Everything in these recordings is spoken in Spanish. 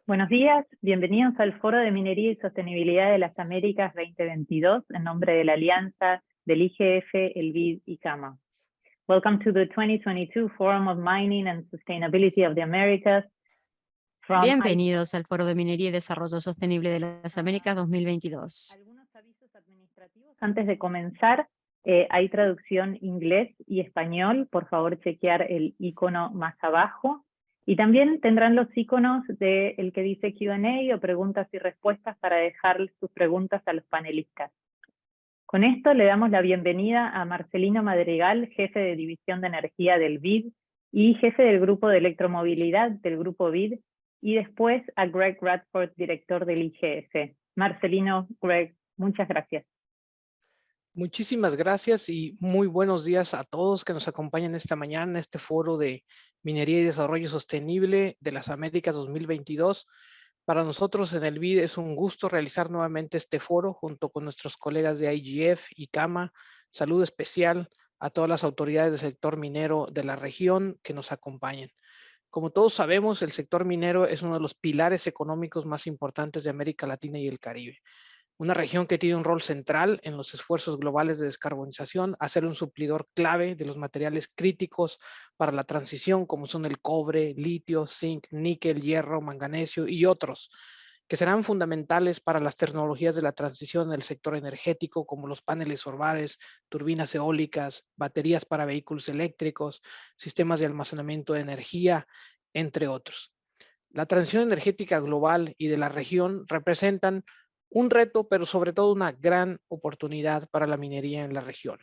Buenos días, bienvenidos al Foro de Minería y Sostenibilidad de las Américas 2022 en nombre de la Alianza del IGF, el BID y CAMA. Welcome to the 2022 Forum of Mining and Sustainability of the Americas. Bienvenidos al Foro de Minería y Desarrollo Sostenible de las Américas 2022. Algunos avisos administrativos antes de comenzar. Hay traducción inglés y español, por favor chequear el icono más abajo. Y también tendrán los iconos del que dice Q&A o preguntas y respuestas para dejar sus preguntas a los panelistas. Con esto le damos la bienvenida a Marcelino Madrigal, jefe de División de Energía del BID y jefe del Grupo de Electromovilidad del Grupo BID, y después a Greg Radford, director del IGF. Marcelino, Greg, muchas gracias. Muchísimas gracias y muy buenos días a todos que nos acompañan esta mañana en este foro de Minería y Desarrollo Sostenible de las Américas 2022. Para nosotros en el BID es un gusto realizar nuevamente este foro junto con nuestros colegas de IGF y CAMA. Saludo especial a todas las autoridades del sector minero de la región que nos acompañan. Como todos sabemos, el sector minero es uno de los pilares económicos más importantes de América Latina y el Caribe. Una región que tiene un rol central en los esfuerzos globales de descarbonización, a ser un suplidor clave de los materiales críticos para la transición, como son el cobre, litio, zinc, níquel, hierro, manganesio y otros, que serán fundamentales para las tecnologías de la transición en el sector energético, como los paneles solares, turbinas eólicas, baterías para vehículos eléctricos, sistemas de almacenamiento de energía, entre otros. La transición energética global y de la región representan un reto, pero sobre todo una gran oportunidad para la minería en la región.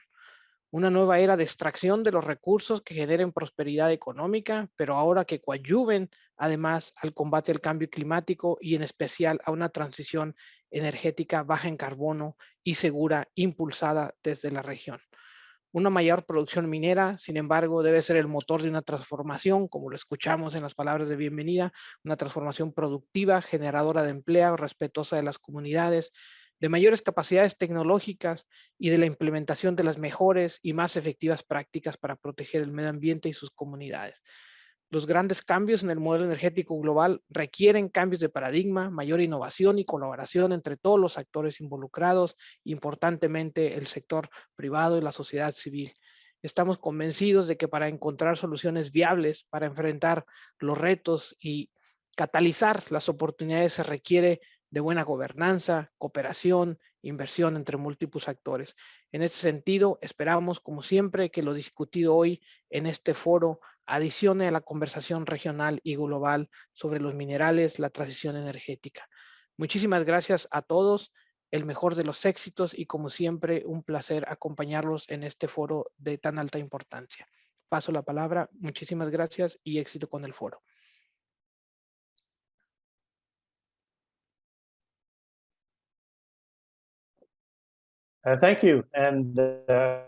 Una nueva era de extracción de los recursos que generen prosperidad económica, pero ahora que coadyuven además al combate al cambio climático y en especial a una transición energética baja en carbono y segura impulsada desde la región. Una mayor producción minera, sin embargo, debe ser el motor de una transformación, como lo escuchamos en las palabras de bienvenida, una transformación productiva, generadora de empleo, respetuosa de las comunidades, de mayores capacidades tecnológicas y de la implementación de las mejores y más efectivas prácticas para proteger el medio ambiente y sus comunidades. Los grandes cambios en el modelo energético global requieren cambios de paradigma, mayor innovación y colaboración entre todos los actores involucrados, importantemente el sector privado y la sociedad civil. Estamos convencidos de que para encontrar soluciones viables para enfrentar los retos y catalizar las oportunidades se requiere de buena gobernanza, cooperación, inversión entre múltiples actores. En ese sentido, esperamos, como siempre, que lo discutido hoy en este foro adicione a la conversación regional y global sobre los minerales, la transición energética. Muchísimas gracias a todos, el mejor de los éxitos y como siempre un placer acompañarlos en este foro de tan alta importancia. Paso la palabra, muchísimas gracias y éxito con el foro. Thank you.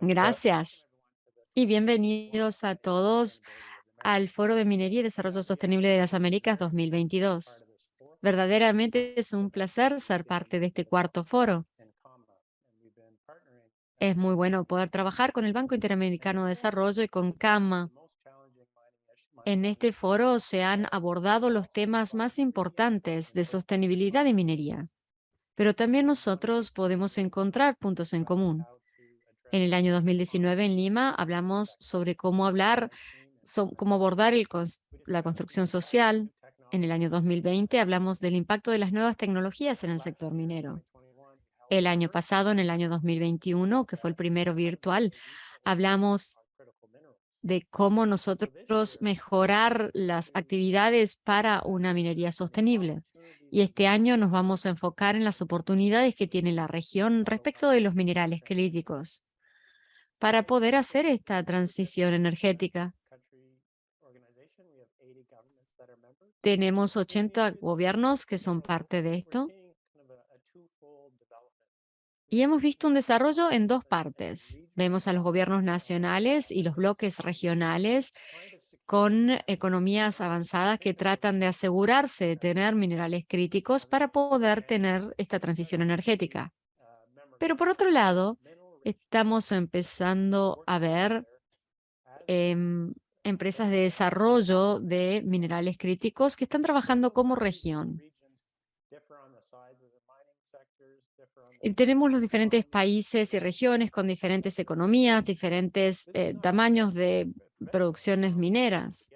Gracias y bienvenidos a todos al Foro de Minería y Desarrollo Sostenible de las Américas 2022. Verdaderamente es un placer ser parte de este cuarto foro. Es muy bueno poder trabajar con el Banco Interamericano de Desarrollo y con CAMA. En este foro se han abordado los temas más importantes de sostenibilidad y minería, pero también nosotros podemos encontrar puntos en común. En el año 2019 en Lima hablamos sobre cómo abordar la construcción social. En el año 2020 hablamos del impacto de las nuevas tecnologías en el sector minero. El año pasado, en el año 2021, que fue el primero virtual, hablamos de cómo nosotros mejorar las actividades para una minería sostenible. Y este año nos vamos a enfocar en las oportunidades que tiene la región respecto de los minerales críticos para poder hacer esta transición energética. Tenemos 80 gobiernos que son parte de esto y hemos visto un desarrollo en dos partes. Vemos a los gobiernos nacionales y los bloques regionales con economías avanzadas que tratan de asegurarse de tener minerales críticos para poder tener esta transición energética. Pero por otro lado, estamos empezando a ver empresas de desarrollo de minerales críticos que están trabajando como región. Y tenemos los diferentes países y regiones con diferentes economías, diferentes tamaños de producciones mineras.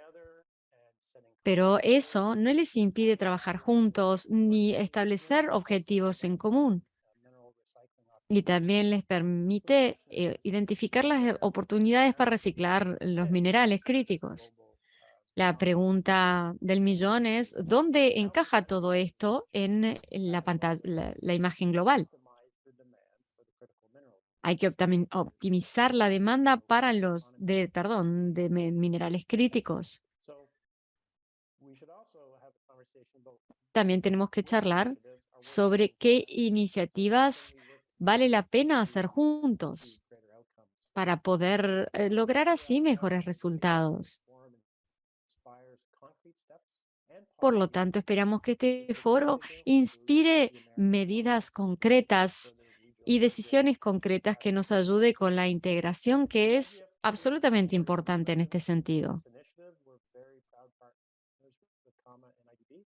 Pero eso no les impide trabajar juntos ni establecer objetivos en común. Y también les permite identificar las oportunidades para reciclar los minerales críticos. La pregunta del millón es, ¿dónde encaja todo esto en la pantalla, la imagen global? Hay que optimizar la demanda para de minerales críticos. También tenemos que charlar sobre qué iniciativas vale la pena hacer juntos para poder lograr así mejores resultados. Por lo tanto, esperamos que este foro inspire medidas concretas y decisiones concretas que nos ayude con la integración, que es absolutamente importante en este sentido.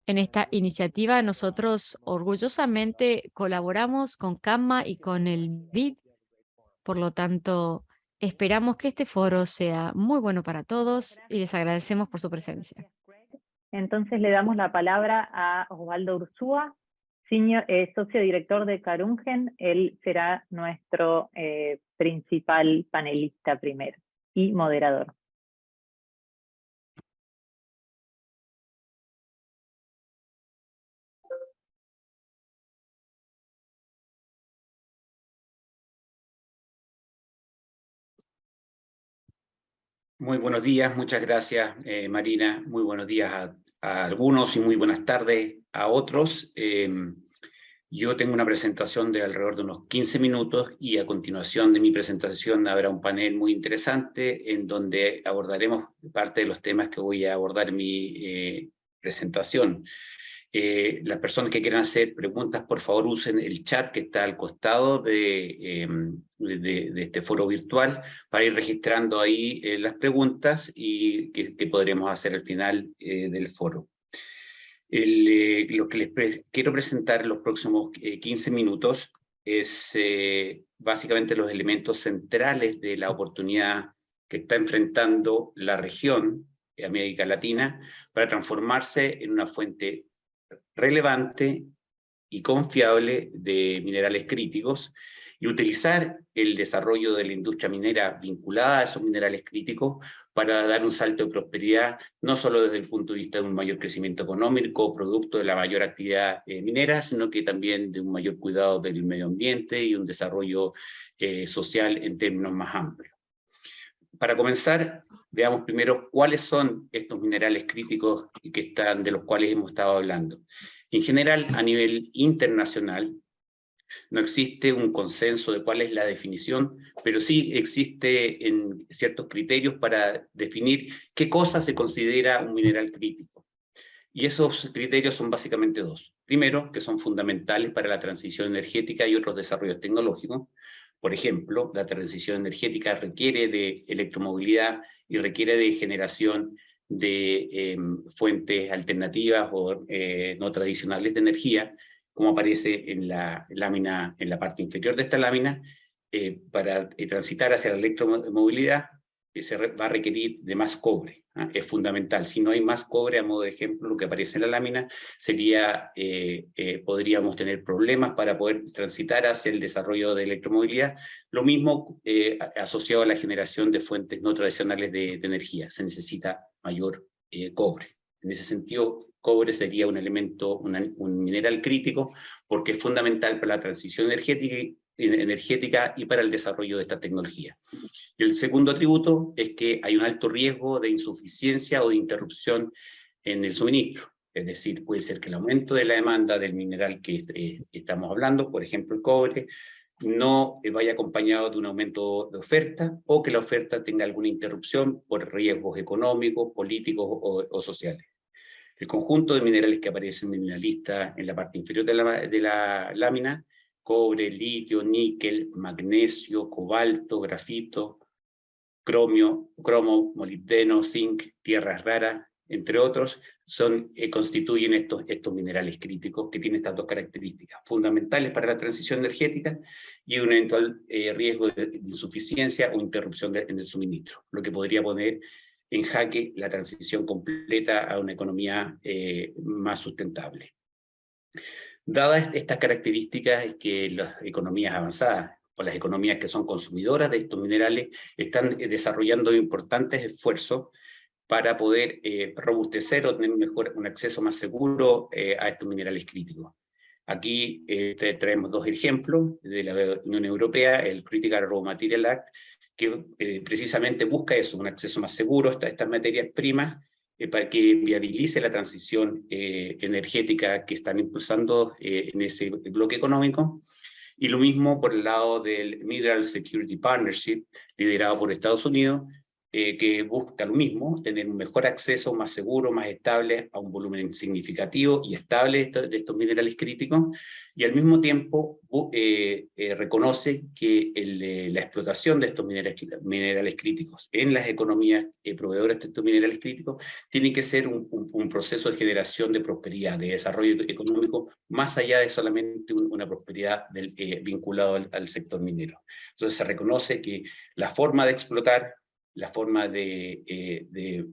En esta iniciativa, nosotros orgullosamente colaboramos con CAMA y con el BID. Por lo tanto, esperamos que este foro sea muy bueno para todos y les agradecemos por su presencia. Entonces le damos la palabra a Osvaldo Urzúa, socio director de Carungen. Él será nuestro principal panelista primero y moderador. Muy buenos días, muchas gracias Marina, muy buenos días a algunos y muy buenas tardes a otros. Yo tengo una presentación de alrededor de unos 15 minutos y a continuación de mi presentación habrá un panel muy interesante en donde abordaremos parte de los temas que voy a abordar en mi presentación. Las personas que quieran hacer preguntas, por favor usen el chat que está al costado de este foro virtual para ir registrando ahí las preguntas y que podremos hacer al final del foro. Lo que les quiero presentar en los próximos 15 minutos es básicamente los elementos centrales de la oportunidad que está enfrentando la región de América Latina para transformarse en una fuente relevante y confiable de minerales críticos y utilizar el desarrollo de la industria minera vinculada a esos minerales críticos para dar un salto de prosperidad, no solo desde el punto de vista de un mayor crecimiento económico, producto de la mayor actividad minera, sino que también de un mayor cuidado del medio ambiente y un desarrollo social en términos más amplios. Para comenzar, veamos primero cuáles son estos minerales críticos de los cuales hemos estado hablando. En general, a nivel internacional, no existe un consenso de cuál es la definición, pero sí existe en ciertos criterios para definir qué cosa se considera un mineral crítico. Y esos criterios son básicamente dos. Primero, que son fundamentales para la transición energética y otros desarrollos tecnológicos. Por ejemplo, la transición energética requiere de electromovilidad y requiere de generación de fuentes alternativas o no tradicionales de energía, como aparece en la lámina, en la parte inferior de esta lámina. Para transitar hacia la electromovilidad se va a requerir de más cobre. Es fundamental. Si no hay más cobre, a modo de ejemplo, lo que aparece en la lámina sería, podríamos tener problemas para poder transitar hacia el desarrollo de electromovilidad. Lo mismo asociado a la generación de fuentes no tradicionales de energía. Se necesita mayor cobre. En ese sentido, cobre sería un elemento, un mineral crítico, porque es fundamental para la transición energética y para el desarrollo de esta tecnología. Y el segundo atributo es que hay un alto riesgo de insuficiencia o de interrupción en el suministro. Es decir, puede ser que el aumento de la demanda del mineral que estamos hablando, por ejemplo el cobre, no vaya acompañado de un aumento de oferta o que la oferta tenga alguna interrupción por riesgos económicos, políticos o sociales. El conjunto de minerales que aparecen en la lista en la parte inferior de la lámina, cobre, litio, níquel, magnesio, cobalto, grafito, cromo, molibdeno, zinc, tierras raras, entre otros, constituyen estos minerales críticos que tienen estas dos características fundamentales para la transición energética y un eventual riesgo de insuficiencia o interrupción en el suministro, lo que podría poner en jaque la transición completa a una economía más sustentable. Dadas estas características, es que las economías avanzadas o las economías que son consumidoras de estos minerales están desarrollando importantes esfuerzos para poder robustecer o tener un acceso más seguro a estos minerales críticos. Aquí traemos dos ejemplos de la Unión Europea, el Critical Raw Material Act, que precisamente busca eso, un acceso más seguro a estas materias primas, para que viabilice la transición energética que están impulsando en ese bloque económico. Y lo mismo por el lado del Mineral Security Partnership, liderado por Estados Unidos, que busca lo mismo, tener un mejor acceso, más seguro, más estable, a un volumen significativo y estable de estos minerales críticos, y al mismo tiempo reconoce que la explotación de estos minerales críticos en las economías proveedoras de estos minerales críticos tiene que ser un proceso de generación de prosperidad, de desarrollo económico, más allá de solamente una prosperidad vinculada al sector minero. Entonces se reconoce que la forma de explotar, la forma de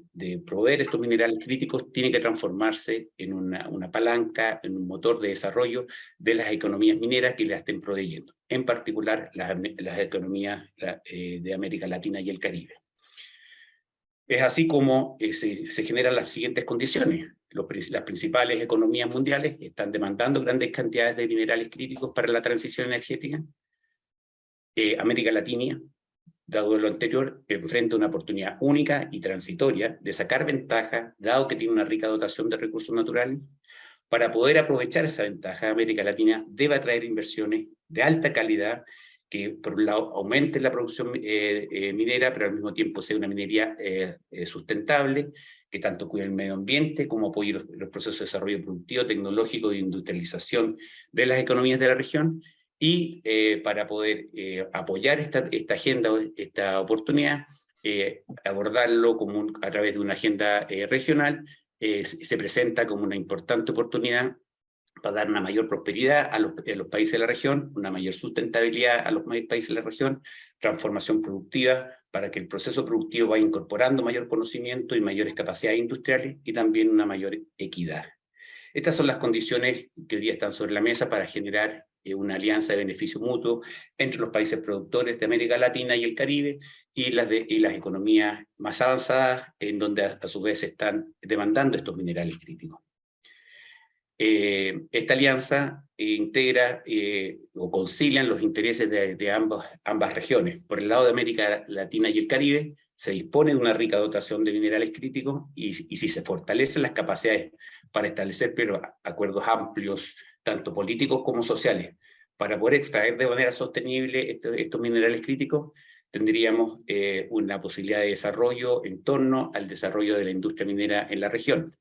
proveer estos minerales críticos tiene que transformarse en una palanca, en un motor de desarrollo de las economías mineras que las estén proveyendo, en particular las economías de América Latina y el Caribe. Es así como se generan las siguientes condiciones. Las principales economías mundiales están demandando grandes cantidades de minerales críticos para la transición energética. América Latina, dado lo anterior, enfrenta una oportunidad única y transitoria de sacar ventaja, dado que tiene una rica dotación de recursos naturales. Para poder aprovechar esa ventaja, América Latina debe atraer inversiones de alta calidad que, por un lado, aumenten la producción minera, pero al mismo tiempo sea una minería sustentable, que tanto cuide el medio ambiente como apoye los procesos de desarrollo productivo, tecnológico e industrialización de las economías de la región. Y para poder apoyar esta agenda, esta oportunidad, abordarlo a través de una agenda regional, se presenta como una importante oportunidad para dar una mayor prosperidad a los países de la región, una mayor sustentabilidad a los países de la región, transformación productiva para que el proceso productivo vaya incorporando mayor conocimiento y mayores capacidades industriales, y también una mayor equidad. Estas son las condiciones que hoy día están sobre la mesa para generar una alianza de beneficio mutuo entre los países productores de América Latina y el Caribe y las economías más avanzadas, en donde a su vez están demandando estos minerales críticos. Esta alianza integra o concilian los intereses de ambas regiones. Por el lado de América Latina y el Caribe, se dispone de una rica dotación de minerales críticos y si se fortalecen las capacidades para establecer acuerdos amplios, tanto políticos como sociales, para poder extraer de manera sostenible estos minerales críticos, tendríamos una posibilidad de desarrollo en torno al desarrollo de la industria minera en la región.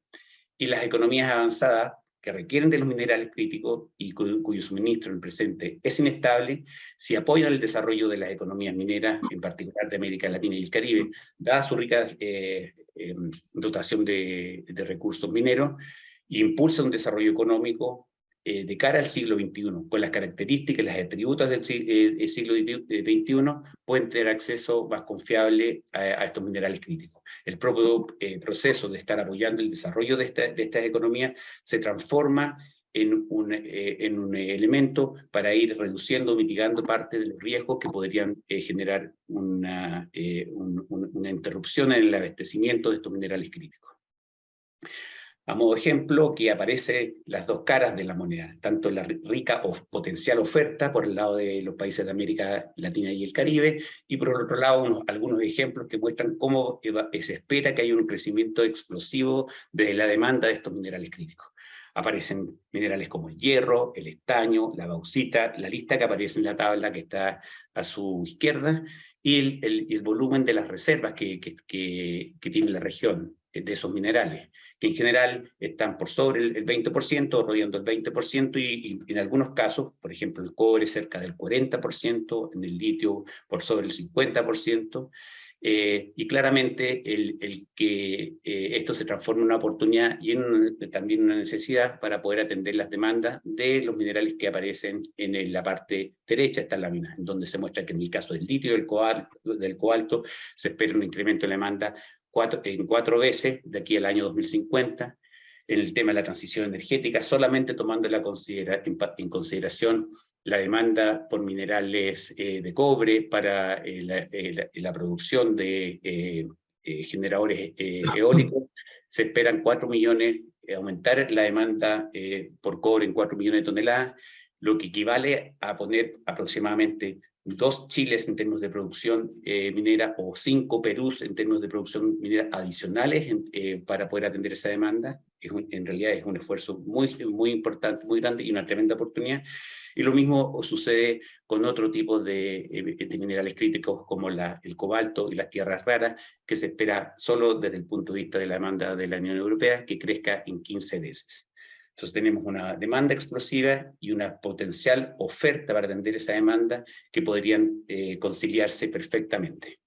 Y las economías avanzadas que requieren de los minerales críticos y cuyo suministro en el presente es inestable, si apoyan el desarrollo de las economías mineras, en particular de América Latina y el Caribe, dada su rica dotación de recursos mineros, e impulsa un desarrollo económico de cara al siglo XXI, con las características y las atributos del siglo XXI, pueden tener acceso más confiable a estos minerales críticos. El propio proceso de estar apoyando el desarrollo de estas economías se transforma en un elemento para ir reduciendo, mitigando parte de los riesgos que podrían generar una interrupción en el abastecimiento de estos minerales críticos. A modo de ejemplo, que aparecen las dos caras de la moneda, tanto la rica potencial oferta por el lado de los países de América Latina y el Caribe, y por el otro lado algunos ejemplos que muestran cómo se espera que haya un crecimiento explosivo de la demanda de estos minerales críticos. Aparecen minerales como el hierro, el estaño, la bauxita, la lista que aparece en la tabla que está a su izquierda, y el volumen de las reservas que tiene la región de esos minerales, que en general están por sobre el 20%, rodeando el 20%, y en algunos casos, por ejemplo, el cobre cerca del 40%, en el litio por sobre el 50%, Y claramente el que esto se transforme en una oportunidad y también una necesidad para poder atender las demandas de los minerales que aparecen en la parte derecha de esta lámina, en donde se muestra que en el caso del litio y del cobalto se espera un incremento en la demanda en 4 veces de aquí al año 2050. En el tema de la transición energética, solamente tomando en consideración la demanda por minerales de cobre para la producción de generadores eólicos, se esperan 4 millones, aumentar la demanda por cobre en 4 millones de toneladas, lo que equivale a poner aproximadamente 2 Chiles en términos de producción minera o 5 Perús en términos de producción minera adicionales para poder atender esa demanda. En realidad es un esfuerzo muy importante, muy grande y una tremenda oportunidad. Y lo mismo sucede con otro tipo de minerales críticos como el cobalto y las tierras raras, que se espera solo desde el punto de vista de la demanda de la Unión Europea que crezca en 15 veces. Entonces tenemos una demanda explosiva y una potencial oferta para atender esa demanda que podrían conciliarse perfectamente.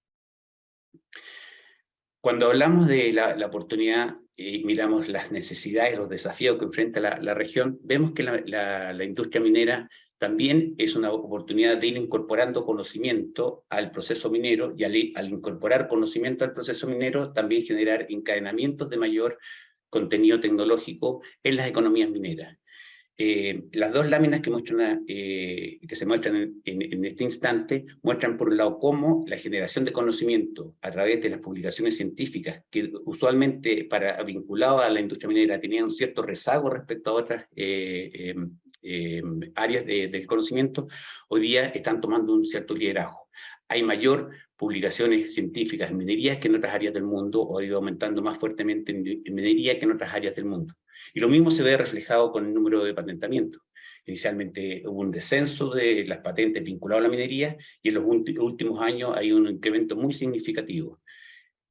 Cuando hablamos de la oportunidad y miramos las necesidades, los desafíos que enfrenta la región, vemos que la industria minera también es una oportunidad de ir incorporando conocimiento al proceso minero y al incorporar conocimiento al proceso minero también generar encadenamientos de mayor contenido tecnológico en las economías mineras. Las dos láminas que se muestran en este instante muestran por un lado cómo la generación de conocimiento a través de las publicaciones científicas, que usualmente vinculadas a la industria minera tenían un cierto rezago respecto a otras áreas del conocimiento, hoy día están tomando un cierto liderazgo. Hay mayor publicaciones científicas en minería que en otras áreas del mundo, o ha ido aumentando más fuertemente en minería que en otras áreas del mundo. Y lo mismo se ve reflejado con el número de patentamientos. Inicialmente hubo un descenso de las patentes vinculadas a la minería y en los últimos años hay un incremento muy significativo.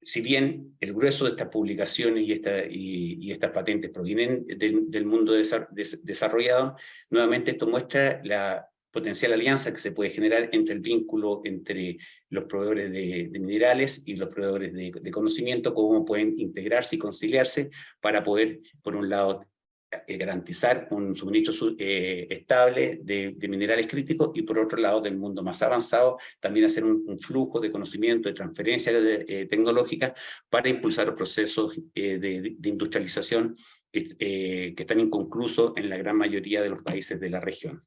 Si bien el grueso de estas publicaciones y estas patentes provienen del mundo desarrollado, nuevamente esto muestra la potencial alianza que se puede generar entre el vínculo entre los proveedores de minerales y los proveedores de conocimiento, cómo pueden integrarse y conciliarse para poder, por un lado, garantizar un suministro estable de minerales críticos y por otro lado del mundo más avanzado también hacer un flujo de conocimiento, de transferencia tecnológica para impulsar los procesos de industrialización que están inconclusos en la gran mayoría de los países de la región.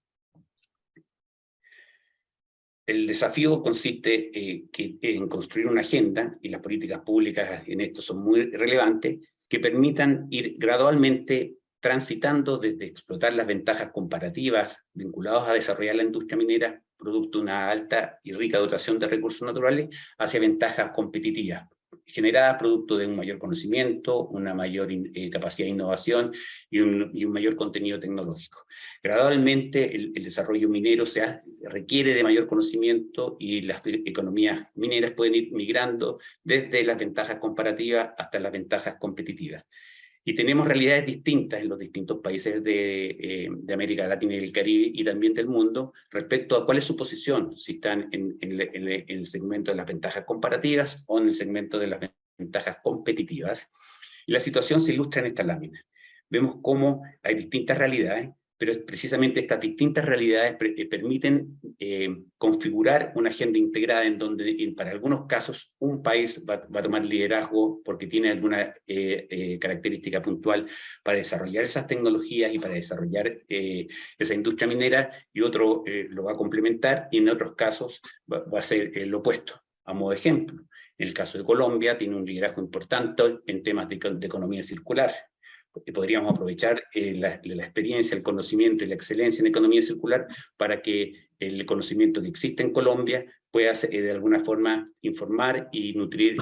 El desafío consiste en construir una agenda, y las políticas públicas en esto son muy relevantes, que permitan ir gradualmente transitando desde explotar las ventajas comparativas vinculadas a desarrollar la industria minera, producto de una alta y rica dotación de recursos naturales, hacia ventajas competitivas, generadas producto de un mayor conocimiento, una mayor capacidad de innovación y un mayor contenido tecnológico. Gradualmente el desarrollo minero requiere de mayor conocimiento y las economías mineras pueden ir migrando desde las ventajas comparativas hasta las ventajas competitivas. Y tenemos realidades distintas en los distintos países de América Latina y el Caribe y también del mundo respecto a cuál es su posición, si están en el segmento de las ventajas comparativas o en el segmento de las ventajas competitivas. Y la situación se ilustra en esta lámina. Vemos cómo hay distintas realidades, pero precisamente estas distintas realidades permiten configurar una agenda integrada en donde para algunos casos un país va a tomar liderazgo porque tiene alguna característica puntual para desarrollar esas tecnologías y para desarrollar esa industria minera, y otro lo va a complementar, y en otros casos va a ser lo opuesto. A modo de ejemplo, en el caso de Colombia tiene un liderazgo importante en temas de economía circular. Podríamos aprovechar la experiencia, el conocimiento y la excelencia en economía circular para que el conocimiento que existe en Colombia pueda de alguna forma informar y nutrir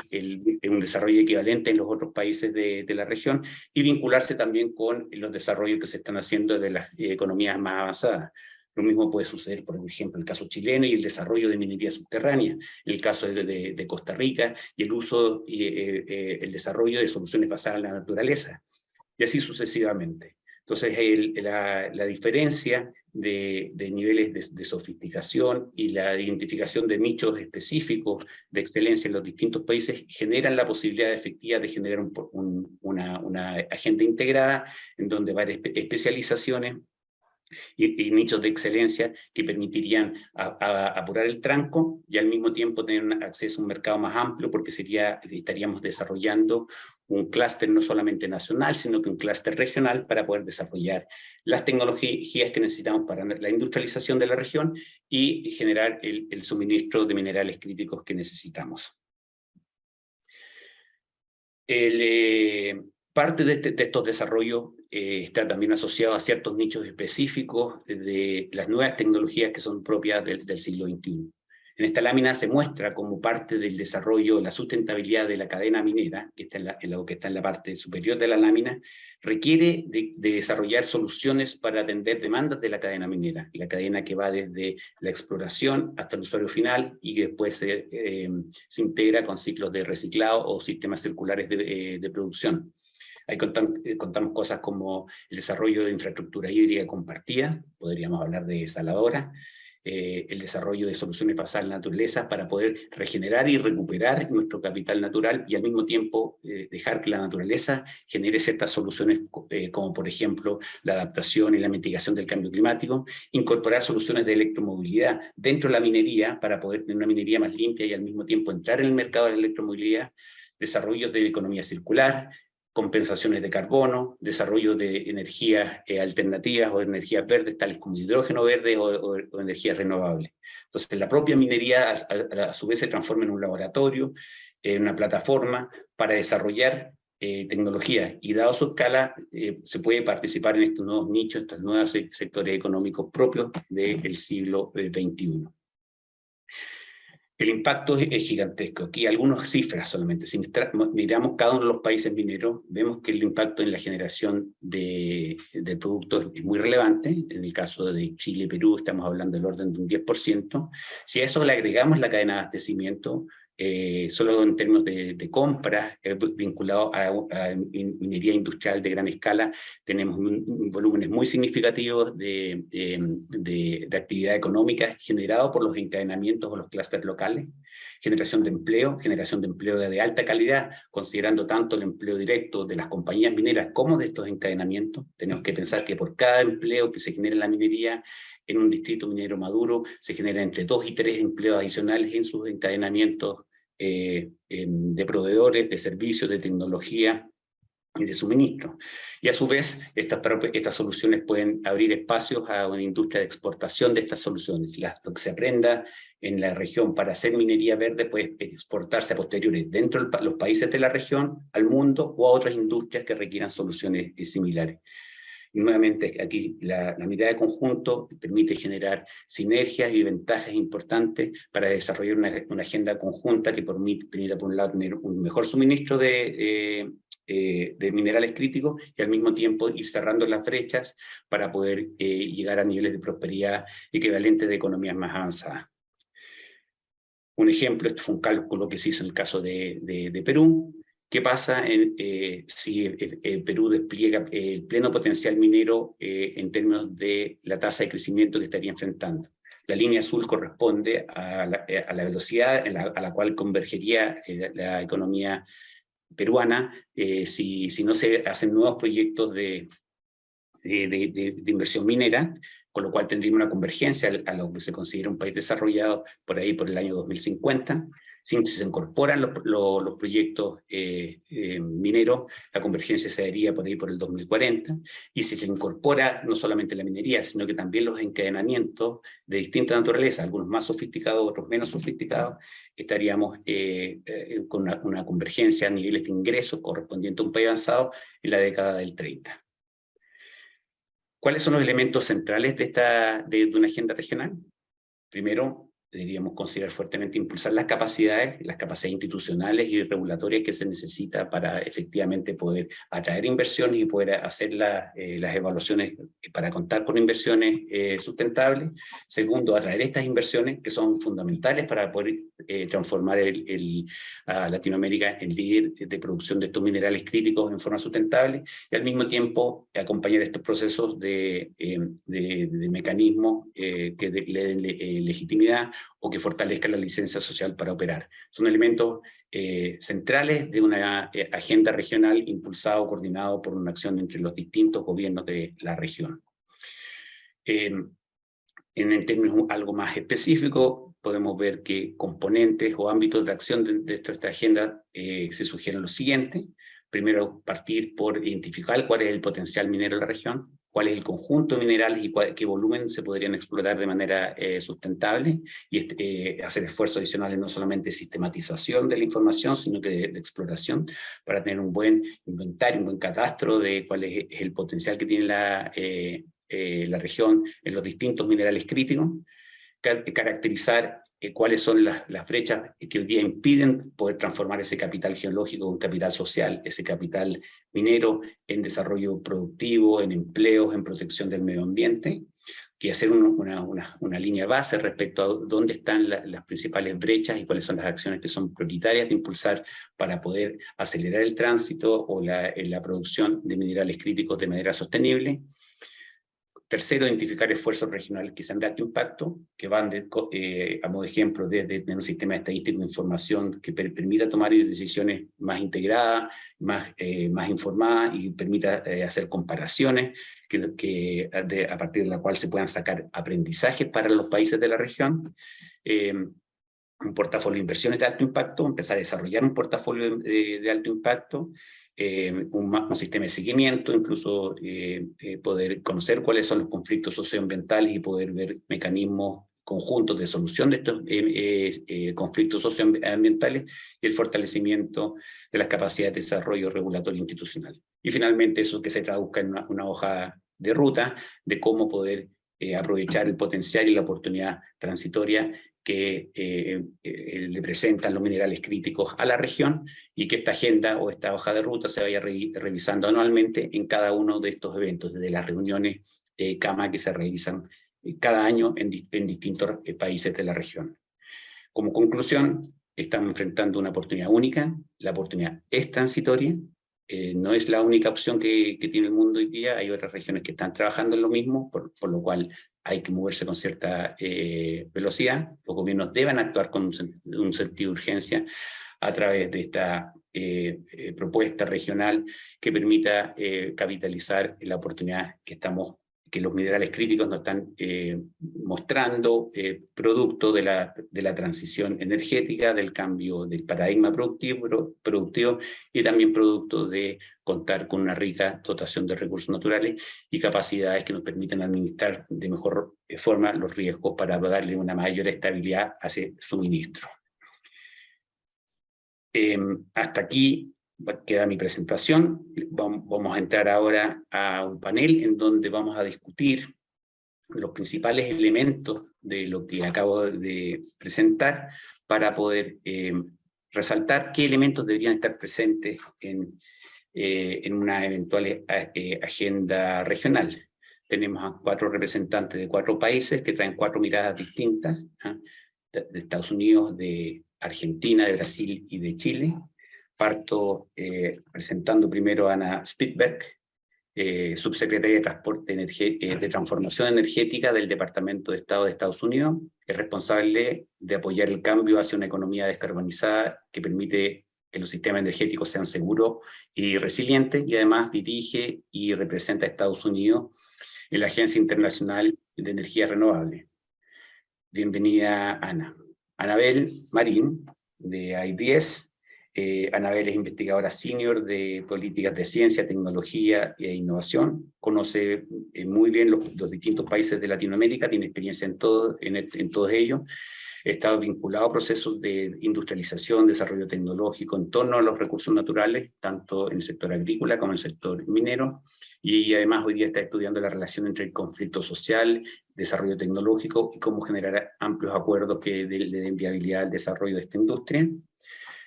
un desarrollo equivalente en los otros países de la región y vincularse también con los desarrollos que se están haciendo de las economías más avanzadas. Lo mismo puede suceder, por ejemplo, en el caso chileno y el desarrollo de minería subterránea, en el caso de Costa Rica y el uso y el desarrollo de soluciones basadas en la naturaleza. Y así sucesivamente. Entonces, la diferencia de niveles de sofisticación y la identificación de nichos específicos de excelencia en los distintos países generan la posibilidad efectiva de generar una agenda integrada en donde varias especializaciones y nichos de excelencia que permitirían apurar el tranco y al mismo tiempo tener un acceso a un mercado más amplio, porque estaríamos desarrollando un clúster no solamente nacional, sino que un clúster regional para poder desarrollar las tecnologías que necesitamos para la industrialización de la región y generar el suministro de minerales críticos que necesitamos. Parte de estos desarrollos está también asociado a ciertos nichos específicos de las nuevas tecnologías que son propias del siglo XXI. En esta lámina se muestra como parte del desarrollo, la sustentabilidad de la cadena minera, que está en la parte superior de la lámina, requiere de desarrollar soluciones para atender demandas de la cadena minera, la cadena que va desde la exploración hasta el usuario final y que después se integra con ciclos de reciclado o sistemas circulares de producción. Ahí contamos cosas como el desarrollo de infraestructura hídrica compartida, podríamos hablar de desaladora, el desarrollo de soluciones basadas en la naturaleza para poder regenerar y recuperar nuestro capital natural y al mismo tiempo dejar que la naturaleza genere ciertas soluciones como por ejemplo la adaptación y la mitigación del cambio climático, incorporar soluciones de electromovilidad dentro de la minería para poder tener una minería más limpia y al mismo tiempo entrar en el mercado de la electromovilidad, desarrollos de economía circular, compensaciones de carbono, desarrollo de energías alternativas o de energías verdes, tales como hidrógeno verde o energías renovables. Entonces, la propia minería a su vez se transforma en un laboratorio, en una plataforma para desarrollar tecnología, y dado su escala, se puede participar en estos nuevos nichos, estos nuevos sectores económicos propios del siglo XXI. El impacto es gigantesco. Aquí algunas cifras solamente. Si miramos cada uno de los países mineros, vemos que el impacto en la generación de productos es muy relevante. En el caso de Chile y Perú estamos hablando del orden de un 10%. Si a eso le agregamos la cadena de abastecimiento, solo en términos de compras vinculado a minería industrial de gran escala, tenemos volúmenes muy significativos de actividad económica generado por los encadenamientos o los clústeres locales, generación de empleo de alta calidad, considerando tanto el empleo directo de las compañías mineras como de estos encadenamientos. Tenemos que pensar que por cada empleo que se genera en la minería, en un distrito minero maduro, se generan entre 2 y 3 empleos adicionales en sus encadenamientos de proveedores, de servicios, de tecnología y de suministro. Y a su vez, estas soluciones pueden abrir espacios a una industria de exportación de estas soluciones. Lo que se aprenda en la región para hacer minería verde puede exportarse a posteriores dentro de los países de la región, al mundo o a otras industrias que requieran soluciones similares. Y nuevamente aquí la mirada de conjunto permite generar sinergias y ventajas importantes para desarrollar una agenda conjunta que permita por un lado tener un mejor suministro de minerales críticos y al mismo tiempo ir cerrando las brechas para poder llegar a niveles de prosperidad equivalentes de economías más avanzadas. Un ejemplo, esto fue un cálculo que se hizo en el caso de Perú. ¿Qué pasa si Perú despliega el pleno potencial minero en términos de la tasa de crecimiento que estaría enfrentando? La línea azul corresponde a la velocidad a la cual convergería la economía peruana si no se hacen nuevos proyectos de inversión minera, con lo cual tendríamos una convergencia a lo que se considera un país desarrollado por ahí por el año 2050. Si se incorporan los proyectos mineros, la convergencia se daría por ahí por el 2040, y si se incorpora no solamente la minería, sino que también los encadenamientos de distinta naturaleza, algunos más sofisticados, otros menos sofisticados, estaríamos con una convergencia a niveles de ingresos correspondiente a un país avanzado en la década del 30. ¿Cuáles son los elementos centrales de una agenda regional? Primero, deberíamos considerar fuertemente impulsar las capacidades institucionales y regulatorias que se necesita para efectivamente poder atraer inversiones y poder hacer las evaluaciones para contar con inversiones sustentables. Segundo, atraer estas inversiones que son fundamentales para poder transformar a Latinoamérica en líder de producción de estos minerales críticos en forma sustentable, y al mismo tiempo acompañar estos procesos de mecanismos que le den legitimidad o que fortalezcan la licencia social para operar. Son elementos centrales de una agenda regional impulsada o coordinado por una acción entre los distintos gobiernos de la región. En términos algo más específicos, podemos ver que componentes o ámbitos de acción de esta agenda se sugieren lo siguiente. Primero, partir por identificar cuál es el potencial minero de la región, cuál es el conjunto de minerales y qué volumen se podrían explotar de manera sustentable, y hacer esfuerzos adicionales no solamente de sistematización de la información, sino que de exploración, para tener un buen inventario, un buen catastro de cuál es el potencial que tiene la región en los distintos minerales críticos, caracterizar cuáles son las brechas que hoy día impiden poder transformar ese capital geológico en capital social, ese capital minero en desarrollo productivo, en empleos, en protección del medio ambiente, y hacer una línea base respecto a dónde están las principales brechas y cuáles son las acciones que son prioritarias de impulsar para poder acelerar el tránsito o la producción de minerales críticos de manera sostenible. Tercero, identificar esfuerzos regionales que sean de alto impacto, que van, a modo de ejemplo, desde un sistema estadístico de información que permita tomar decisiones más integradas, más informadas, y permita hacer comparaciones a partir de la cual se puedan sacar aprendizajes para los países de la región. Un portafolio de inversiones de alto impacto, empezar a desarrollar un portafolio de alto impacto, un sistema de seguimiento, incluso poder conocer cuáles son los conflictos socioambientales y poder ver mecanismos conjuntos de solución de estos conflictos socioambientales, y el fortalecimiento de las capacidades de desarrollo regulatorio institucional. Y finalmente eso que se traduzca en una hoja de ruta de cómo poder aprovechar el potencial y la oportunidad transitoria que le presentan los minerales críticos a la región, y que esta agenda o esta hoja de ruta se vaya revisando anualmente en cada uno de estos eventos, desde las reuniones CAMA que se realizan cada año en distintos países de la región. Como conclusión, estamos enfrentando una oportunidad única. La oportunidad es transitoria, no es la única opción que tiene el mundo hoy día. Hay otras regiones que están trabajando en lo mismo, por lo cual hay que moverse con cierta velocidad. Los gobiernos deben actuar con un sentido de urgencia a través de esta propuesta regional que permita capitalizar la oportunidad que los minerales críticos nos están mostrando, producto de la transición energética, del cambio del paradigma productivo, y también producto de contar con una rica dotación de recursos naturales y capacidades que nos permiten administrar de mejor forma los riesgos para darle una mayor estabilidad a ese suministro. Hasta aquí queda mi presentación. Vamos a entrar ahora a un panel en donde vamos a discutir los principales elementos de lo que acabo de presentar, para poder resaltar qué elementos deberían estar presentes en una eventual agenda regional. Tenemos a 4 representantes de 4 países que traen 4 miradas distintas, de Estados Unidos, de Argentina, de Brasil y de Chile. Parto presentando primero a Ana Spitberg, subsecretaria de Transporte de Transformación Energética del Departamento de Estado de Estados Unidos. Es responsable de apoyar el cambio hacia una economía descarbonizada que permite que los sistemas energéticos sean seguros y resilientes, y además dirige y representa a Estados Unidos en la Agencia Internacional de Energía Renovable. Bienvenida, Ana. Anabel Marín, de IDS. Anabel es investigadora senior de políticas de ciencia, tecnología e innovación. Conoce muy bien los distintos países de Latinoamérica, tiene experiencia en todos ellos. He estado vinculado a procesos de industrialización, desarrollo tecnológico en torno a los recursos naturales, tanto en el sector agrícola como en el sector minero, y además hoy día está estudiando la relación entre el conflicto social, desarrollo tecnológico y cómo generar amplios acuerdos que le den viabilidad al desarrollo de esta industria.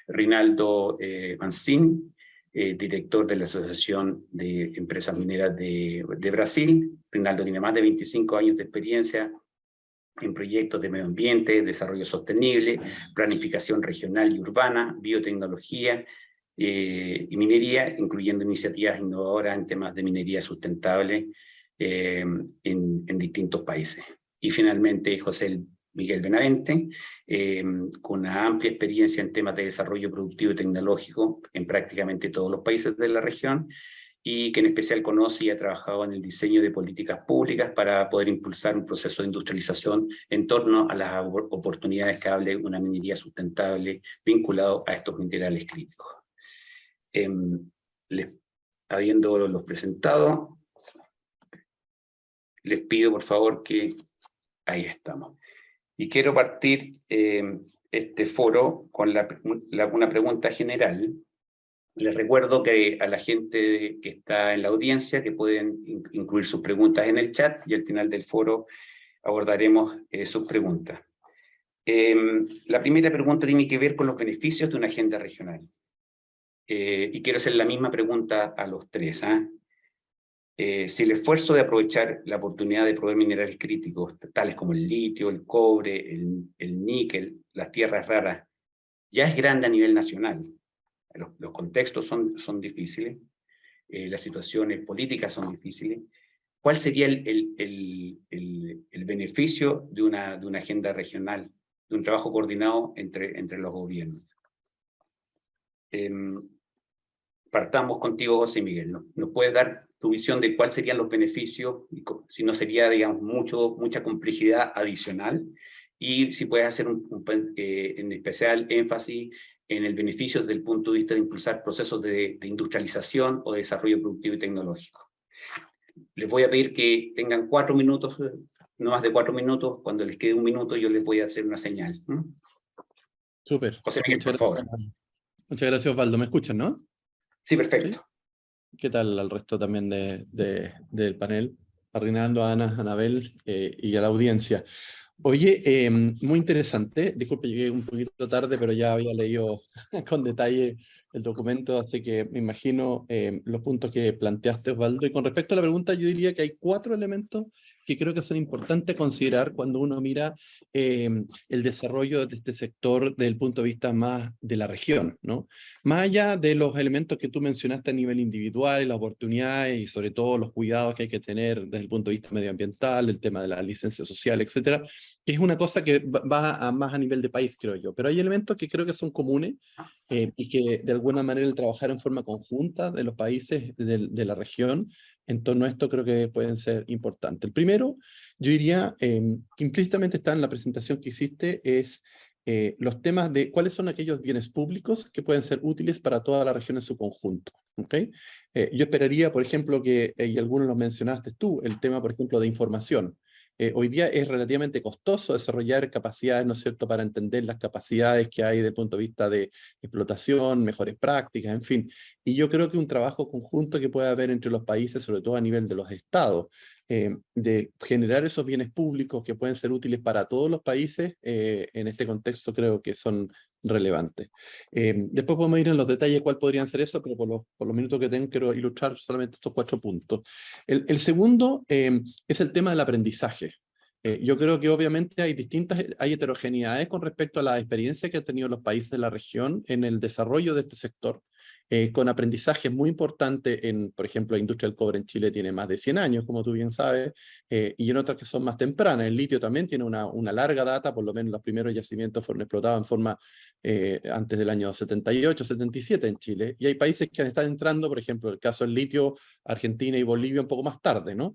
Rinaldo Mancín, director de la Asociación de Empresas Mineras de Brasil. Rinaldo tiene más de 25 años de experiencia en proyectos de medio ambiente, desarrollo sostenible, planificación regional y urbana, biotecnología y minería, incluyendo iniciativas innovadoras en temas de minería sustentable en distintos países. Y finalmente José Miguel Benavente, con una amplia experiencia en temas de desarrollo productivo y tecnológico en prácticamente todos los países de la región, y que en especial conoce y ha trabajado en el diseño de políticas públicas para poder impulsar un proceso de industrialización en torno a las oportunidades que hable una minería sustentable vinculado a estos minerales críticos. Habiéndolos presentado, les pido por favor que... Ahí estamos. Y quiero partir este foro con una pregunta general. Les recuerdo que a la gente que está en la audiencia que pueden incluir sus preguntas en el chat y al final del foro abordaremos sus preguntas. La primera pregunta tiene que ver con los beneficios de una agenda regional. Y quiero hacer la misma pregunta a los tres. Si el esfuerzo de aprovechar la oportunidad de proveer minerales críticos, tales como el litio, el cobre, el níquel, las tierras raras, ya es grande a nivel nacional, los contextos son difíciles, las situaciones políticas son difíciles, ¿cuál sería el beneficio de una agenda regional, de un trabajo coordinado entre los gobiernos? Partamos contigo, José Miguel. ¿Nos puedes dar tu visión de cuáles serían los beneficios, si no sería, digamos, mucha complejidad adicional? Y si puedes hacer en especial énfasis en el beneficio desde el punto de vista de impulsar procesos de industrialización o de desarrollo productivo y tecnológico. Les voy a pedir que tengan 4 minutos, no más de 4 minutos. Cuando les quede un minuto yo les voy a hacer una señal. Súper. José Miguel, por favor. Muchas gracias, Osvaldo. ¿Me escuchan, no? Sí, perfecto. ¿Sí? ¿Qué tal al resto también del panel? A Rinaldo, a Ana, a Anabel y a la audiencia. Oye, muy interesante. Disculpe, llegué un poquito tarde, pero ya había leído con detalle el documento, así que me imagino los puntos que planteaste, Osvaldo. Y con respecto a la pregunta, yo diría que hay 4 elementos que creo que son importantes considerar cuando uno mira el desarrollo de este sector desde el punto de vista más de la región, ¿no? Más allá de los elementos que tú mencionaste a nivel individual, las oportunidades y sobre todo los cuidados que hay que tener desde el punto de vista medioambiental, el tema de la licencia social, etcétera, que es una cosa que va más a nivel de país, creo yo. Pero hay elementos que creo que son comunes y que de alguna manera el trabajar en forma conjunta de los países de la región en torno a esto creo que pueden ser importantes. El primero, yo diría, que implícitamente está en la presentación que hiciste, es los temas de cuáles son aquellos bienes públicos que pueden ser útiles para toda la región en su conjunto. ¿Okay? Yo esperaría, por ejemplo, y algunos los mencionaste tú, el tema, por ejemplo, de información. Hoy día es relativamente costoso desarrollar capacidades, ¿no es cierto?, para entender las capacidades que hay desde el punto de vista de explotación, mejores prácticas, en fin. Y yo creo que un trabajo conjunto que puede haber entre los países, sobre todo a nivel de los estados, de generar esos bienes públicos que pueden ser útiles para todos los países, en este contexto creo que son relevantes. Después podemos ir en los detalles cuál podrían ser eso, pero por los minutos que tengo quiero ilustrar solamente estos 4 puntos. El segundo es el tema del aprendizaje. Yo creo que obviamente hay heterogeneidades con respecto a la experiencia que han tenido los países de la región en el desarrollo de este sector, con aprendizajes muy importantes por ejemplo, la industria del cobre en Chile tiene más de 100 años, como tú bien sabes, y en otras que son más tempranas. El litio también tiene una larga data, por lo menos los primeros yacimientos fueron explotados en forma antes del año 78, 77 en Chile, y hay países que están entrando, por ejemplo, el caso del litio, Argentina y Bolivia un poco más tarde, ¿no?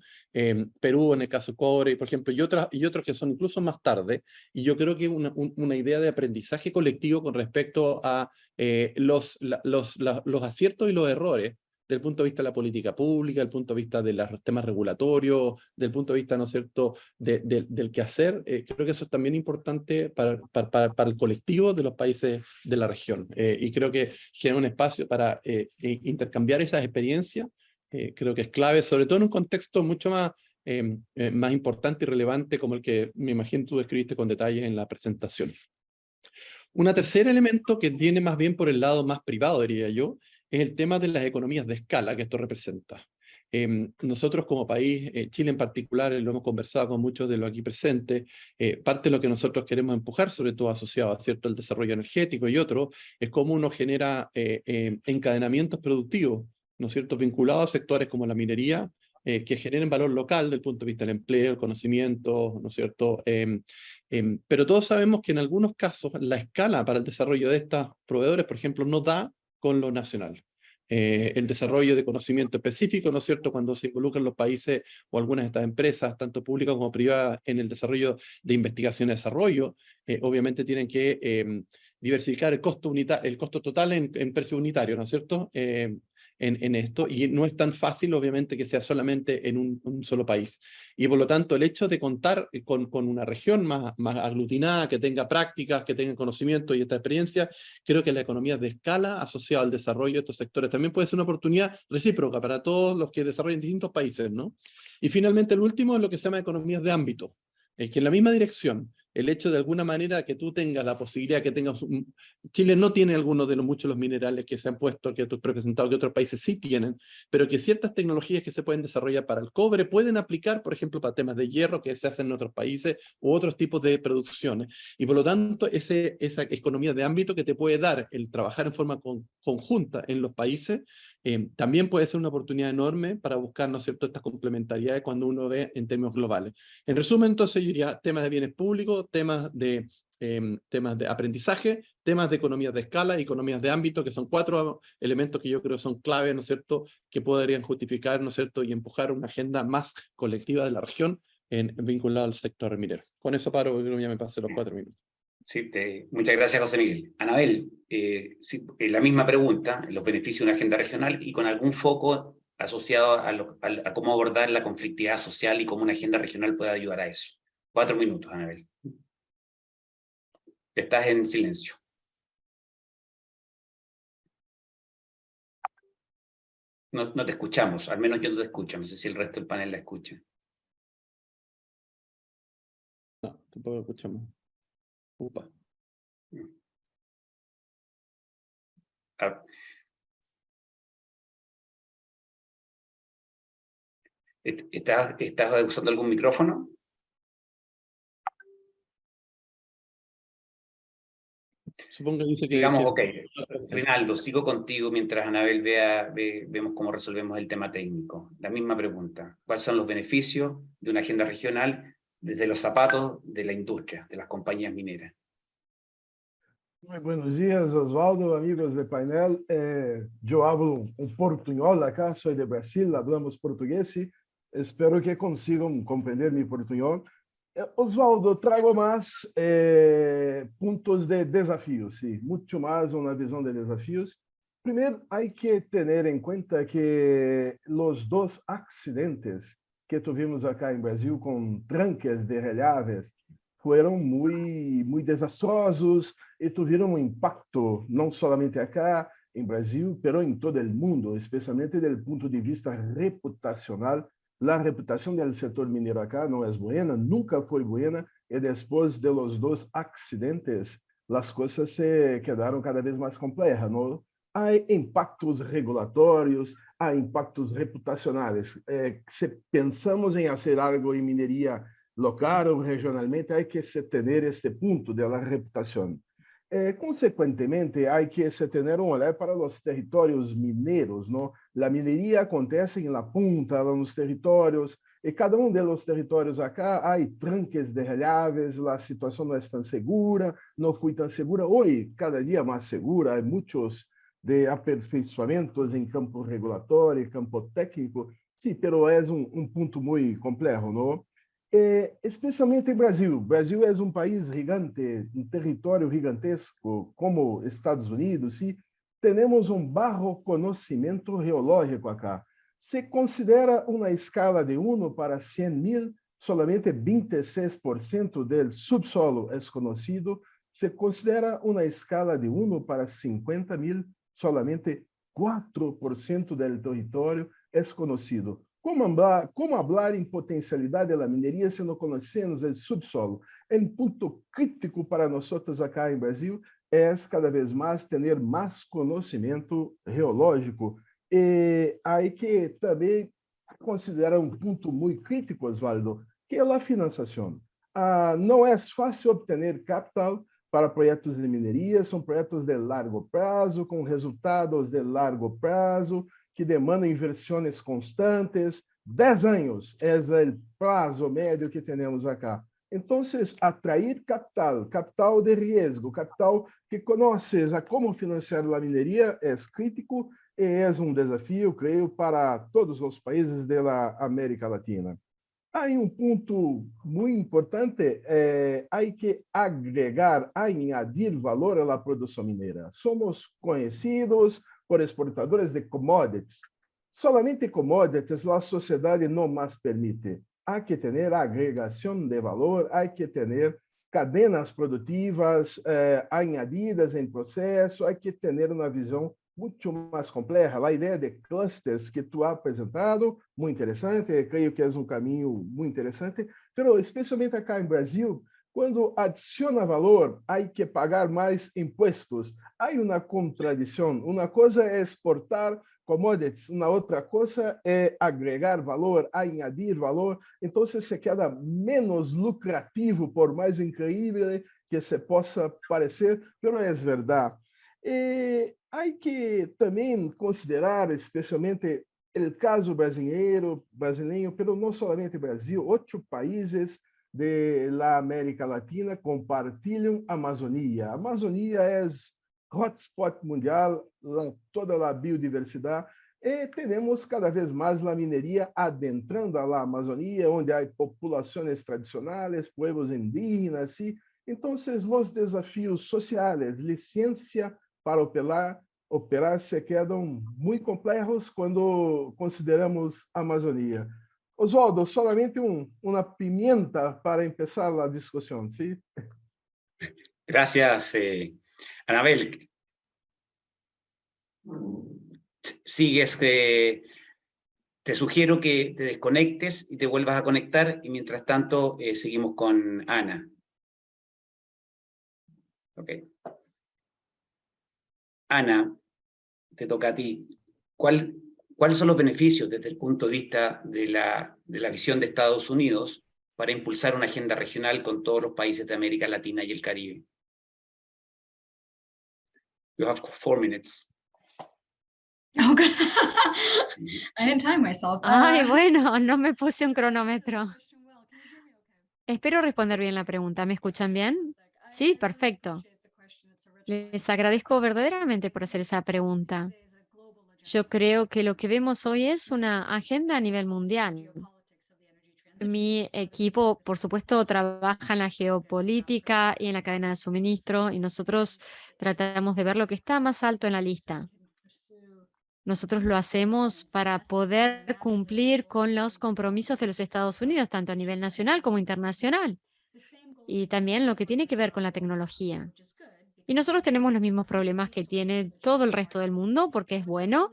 Perú en el caso del cobre, por ejemplo, y otros que son incluso más tarde, y yo creo que una idea de aprendizaje colectivo con respecto a los aciertos y los errores desde el punto de vista de la política pública, desde el punto de vista de los temas regulatorios, desde el punto de vista, ¿no es cierto?, del quehacer. Creo que eso es también importante para el colectivo de los países de la región. Y creo que genera un espacio para intercambiar esas experiencias. Creo que es clave, sobre todo en un contexto mucho más importante y relevante como el que me imagino tú describiste con detalle en la presentación. Un tercer elemento que viene más bien por el lado más privado, diría yo, es el tema de las economías de escala que esto representa. Nosotros como país, Chile en particular, lo hemos conversado con muchos de los aquí presentes, parte de lo que nosotros queremos empujar, sobre todo asociado a cierto el desarrollo energético y otro, es cómo uno genera encadenamientos productivos, ¿no es cierto?, vinculados a sectores como la minería, que generen valor local desde el punto de vista del empleo, el conocimiento, ¿no es cierto? Pero todos sabemos que en algunos casos la escala para el desarrollo de estos proveedores, por ejemplo, no da con lo nacional. El desarrollo de conocimiento específico, ¿no es cierto?, cuando se involucran los países o algunas de estas empresas, tanto públicas como privadas, en el desarrollo de investigación y desarrollo, obviamente tienen que diversificar el costo total en precio unitario, ¿no es cierto?, en esto, y no es tan fácil, obviamente, que sea solamente en un solo país. Y por lo tanto, el hecho de contar con una región más aglutinada, que tenga prácticas, que tenga conocimiento y esta experiencia, creo que la economía de escala asociada al desarrollo de estos sectores también puede ser una oportunidad recíproca para todos los que desarrollan distintos países, ¿no? Y finalmente, el último es lo que se llama economías de ámbito. Es que en la misma dirección, el hecho de alguna manera que tú tengas la posibilidad que tengas... Chile no tiene algunos de muchos de los minerales que se han puesto, que tú has presentado, que otros países sí tienen, pero que ciertas tecnologías que se pueden desarrollar para el cobre pueden aplicar, por ejemplo, para temas de hierro que se hacen en otros países u otros tipos de producciones. Y por lo tanto, esa economía de ámbito que te puede dar el trabajar en forma conjunta en los países, también puede ser una oportunidad enorme para buscar, ¿no es cierto?, estas complementariedades cuando uno ve en términos globales. En resumen, entonces, yo diría temas de bienes públicos, temas de aprendizaje, temas de economías de escala y economías de ámbito, que son 4 elementos que yo creo son clave, ¿no es cierto?, que podrían justificar, ¿no es cierto?, y empujar una agenda más colectiva de la región vinculada al sector minero. Con eso paro, porque ya me pasé los 4 minutos. Sí, muchas gracias, José Miguel. Anabel, la misma pregunta, los beneficios de una agenda regional y con algún foco asociado a cómo abordar la conflictividad social y cómo una agenda regional puede ayudar a eso. 4 minutos, Anabel. Estás en silencio. No te escuchamos, al menos yo no te escucho. No sé si el resto del panel la escucha. No, tampoco lo escuchamos. Upa. ¿Estás usando algún micrófono? Supongo que dice sigamos, ok. Reinaldo, sigo contigo mientras Anabel vemos cómo resolvemos el tema técnico. La misma pregunta. ¿Cuáles son los beneficios de una agenda regional desde los zapatos de la industria, de las compañías mineras? Muy buenos días, Osvaldo, amigos de painel. Yo hablo un portuñol acá, soy de Brasil, hablamos portugués y espero que consigan comprender mi portuñol. Osvaldo, trago más puntos de desafíos, sí, mucho más una visión de desafíos. Primero, hay que tener en cuenta que los 2 accidentes que tuvimos acá en Brasil con tranques de relhaves fueron muy desastrosos y tuvieron un impacto no solamente acá en Brasil, pero en todo el mundo, especialmente desde el punto de vista reputacional. La reputación del sector minero acá no es buena, nunca fue buena, y después de los 2 accidentes, las cosas se quedaron cada vez más complejas, ¿no? Hay impactos regulatorios, hay impactos reputacionales. Si pensamos en hacer algo en minería local o regionalmente, hay que tener este punto de la reputación. Consecuentemente, hay que tener un olhar para los territorios mineros, ¿no? La minería acontece en la punta de los territorios, y cada uno de los territorios acá hay tranques de relhaves, la situación no es tan segura, no fue tan segura, hoy cada día más segura, hay muchos de aperfeiçoamentos en campo regulatorio, campo técnico, sí, pero es un punto muy complejo, ¿no? Especialmente em Brasil. Brasil é um país gigante, um território gigantesco, como Estados Unidos, sim, temos bajo conhecimento geológico acá. Se considera uma escala de 1 para 100.000, solamente 26% do subsolo é conhecido. Se considera uma escala de 1 para 50.000, solamente 4% do território é conhecido. Como falar em potencialidade da mineria se não conhecemos o subsolo? Um ponto crítico para nós acá em Brasil é cada vez mais ter mais conhecimento geológico. E aí que também considera um ponto muito crítico, Osvaldo, que é a financiação. Não é fácil obter capital para projetos de mineria, são projetos de largo prazo, com resultados de largo prazo, que demandam inversões constantes. 10 anos é o prazo médio que temos acá. Então, atrair capital de risco, capital que conhece a como financiar a mineria é crítico e é um desafio, creio, para todos os países da América Latina. Há ponto muito importante, há que agregar, añadir valor à produção mineira. Somos conhecidos por exportadores de commodities. Solamente commodities a sociedade não mais permite. Há que ter agregação de valor, há que ter cadenas produtivas añadidas em processo, há que ter uma visão muito mais complexa. A ideia de clusters que tu has apresentado, muito interessante, creio que é um caminho muito interessante, mas especialmente acá em Brasil, quando adiciona valor, há que pagar mais impostos. Há uma contradição. Uma coisa é exportar commodities, uma outra coisa é agregar valor, añadir valor. Então, se queda menos lucrativo, por mais incrível que se possa parecer, mas é verdade. E há que também considerar, especialmente, o caso brasileiro, mas não somente Brasil, 8 países da América Latina compartilham a Amazônia. A Amazônia é hotspot mundial, toda a biodiversidade, e temos cada vez mais a mineria adentrando a Amazônia, onde há populações tradicionais, povos indígenas, e então os desafios sociais, licença para operar se quedam muito complexos quando consideramos a Amazônia. Osvaldo, solamente uma pimenta para começar a discussão, ¿sí? Gracias, Anabel. Sigues, te sugiero que te desconectes y te vuelvas a conectar, y mientras tanto seguimos con Ana. Okay. Ana, te toca a ti. ¿Cuáles son los beneficios desde el punto de vista de la visión de Estados Unidos para impulsar una agenda regional con todos los países de América Latina y el Caribe? You have 4 minutes. Oh, good. I didn't time myself. Ay, bueno, no me puse un cronómetro. Espero responder bien la pregunta. ¿Me escuchan bien? Sí, perfecto. Les agradezco verdaderamente por hacer esa pregunta. Yo creo que lo que vemos hoy es una agenda a nivel mundial. Mi equipo, por supuesto, trabaja en la geopolítica y en la cadena de suministro, y nosotros tratamos de ver lo que está más alto en la lista. Nosotros lo hacemos para poder cumplir con los compromisos de los Estados Unidos, tanto a nivel nacional como internacional, y también lo que tiene que ver con la tecnología. Y nosotros tenemos los mismos problemas que tiene todo el resto del mundo, porque es bueno,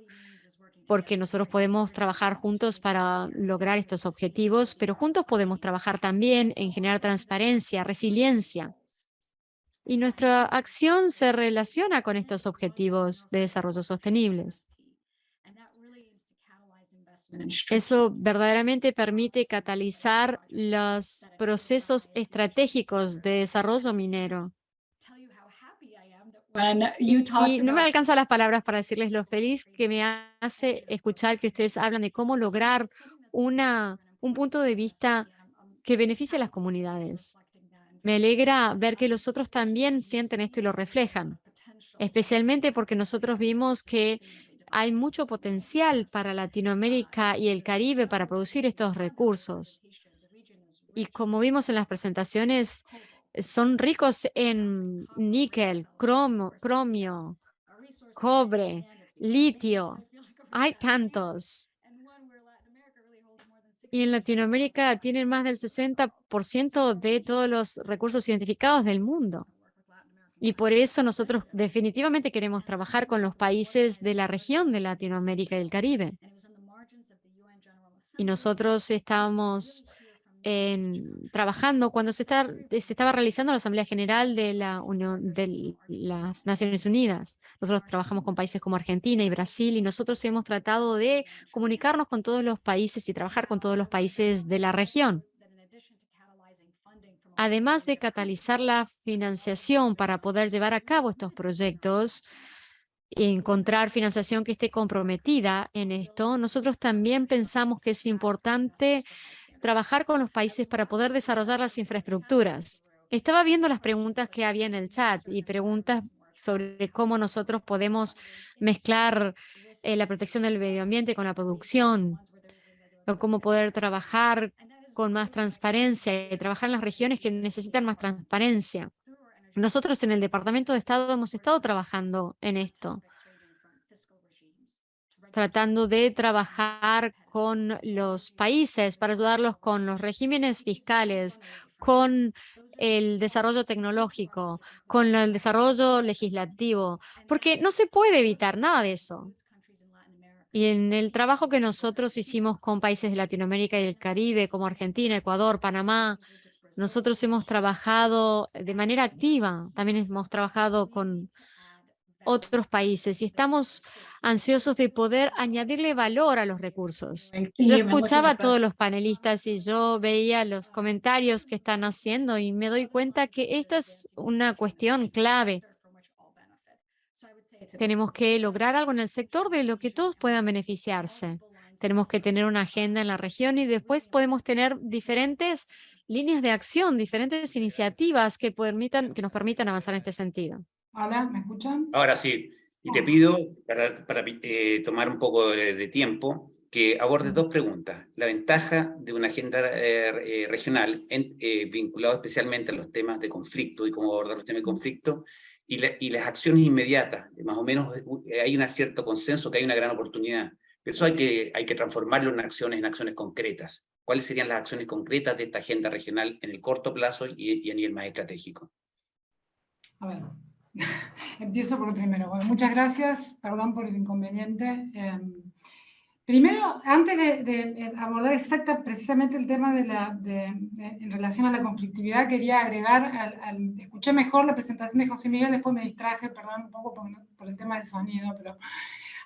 porque nosotros podemos trabajar juntos para lograr estos objetivos, pero juntos podemos trabajar también en generar transparencia, resiliencia. Y nuestra acción se relaciona con estos objetivos de desarrollo sostenibles. Eso verdaderamente permite catalizar los procesos estratégicos de desarrollo minero. Y no me alcanzan las palabras para decirles lo feliz que me hace escuchar que ustedes hablan de cómo lograr un punto de vista que beneficie a las comunidades. Me alegra ver que los otros también sienten esto y lo reflejan, especialmente porque nosotros vimos que hay mucho potencial para Latinoamérica y el Caribe para producir estos recursos. Y como vimos en las presentaciones, son ricos en níquel, cromio, cobre, litio, hay tantos. Y en Latinoamérica tienen más del 60% de todos los recursos identificados del mundo. Y por eso nosotros definitivamente queremos trabajar con los países de la región de Latinoamérica y el Caribe. Y nosotros estábamos trabajando cuando se estaba realizando la Asamblea General de la Unión de las Naciones Unidas. Nosotros trabajamos con países como Argentina y Brasil y nosotros hemos tratado de comunicarnos con todos los países y trabajar con todos los países de la región. Además de catalizar la financiación para poder llevar a cabo estos proyectos y encontrar financiación que esté comprometida en esto, nosotros también pensamos que es importante trabajar con los países para poder desarrollar las infraestructuras. Estaba viendo las preguntas que había en el chat y preguntas sobre cómo nosotros podemos mezclar la protección del medio ambiente con la producción, o cómo poder trabajar con más transparencia y trabajar en las regiones que necesitan más transparencia. Nosotros en el Departamento de Estado hemos estado trabajando en esto, tratando de trabajar con los países para ayudarlos con los regímenes fiscales, con el desarrollo tecnológico, con el desarrollo legislativo, porque no se puede evitar nada de eso. Y en el trabajo que nosotros hicimos con países de Latinoamérica y el Caribe, como Argentina, Ecuador, Panamá, nosotros hemos trabajado de manera activa, también hemos trabajado con otros países y estamos ansiosos de poder añadirle valor a los recursos. Yo escuchaba a todos los panelistas y yo veía los comentarios que están haciendo y me doy cuenta que esto es una cuestión clave. Tenemos que lograr algo en el sector de lo que todos puedan beneficiarse. Tenemos que tener una agenda en la región y después podemos tener diferentes líneas de acción, diferentes iniciativas que nos permitan avanzar en este sentido. Hola, ¿me escuchan? Ahora sí, y te pido, para tomar un poco de tiempo, que abordes dos preguntas. La ventaja de una agenda regional vinculada especialmente a los temas de conflicto y cómo abordar los temas de conflicto, y las acciones inmediatas. Más o menos hay un cierto consenso que hay una gran oportunidad. Pero eso hay que transformarlo en acciones concretas. ¿Cuáles serían las acciones concretas de esta agenda regional en el corto plazo y a nivel más estratégico? A ver, empiezo por el primero. Bueno, muchas gracias, perdón por el inconveniente. Primero, antes de abordar precisamente el tema en relación a la conflictividad, quería agregar, escuché mejor la presentación de José Miguel, después me distraje, perdón, un poco por el tema del sonido, pero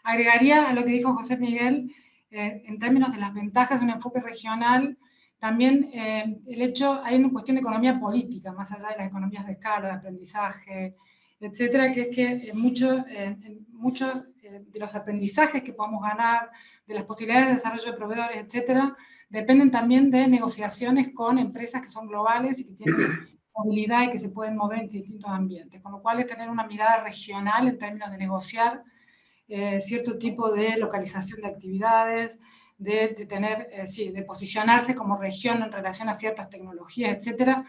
agregaría a lo que dijo José Miguel, en términos de las ventajas de un enfoque regional, también hay una cuestión de economía política, más allá de las economías de escala, de aprendizaje, etcétera, que es que muchos de los aprendizajes que podamos ganar, de las posibilidades de desarrollo de proveedores, etcétera, dependen también de negociaciones con empresas que son globales y que tienen movilidad y que se pueden mover en distintos ambientes. Con lo cual es tener una mirada regional en términos de negociar cierto tipo de localización de actividades, de posicionarse como región en relación a ciertas tecnologías, etcétera,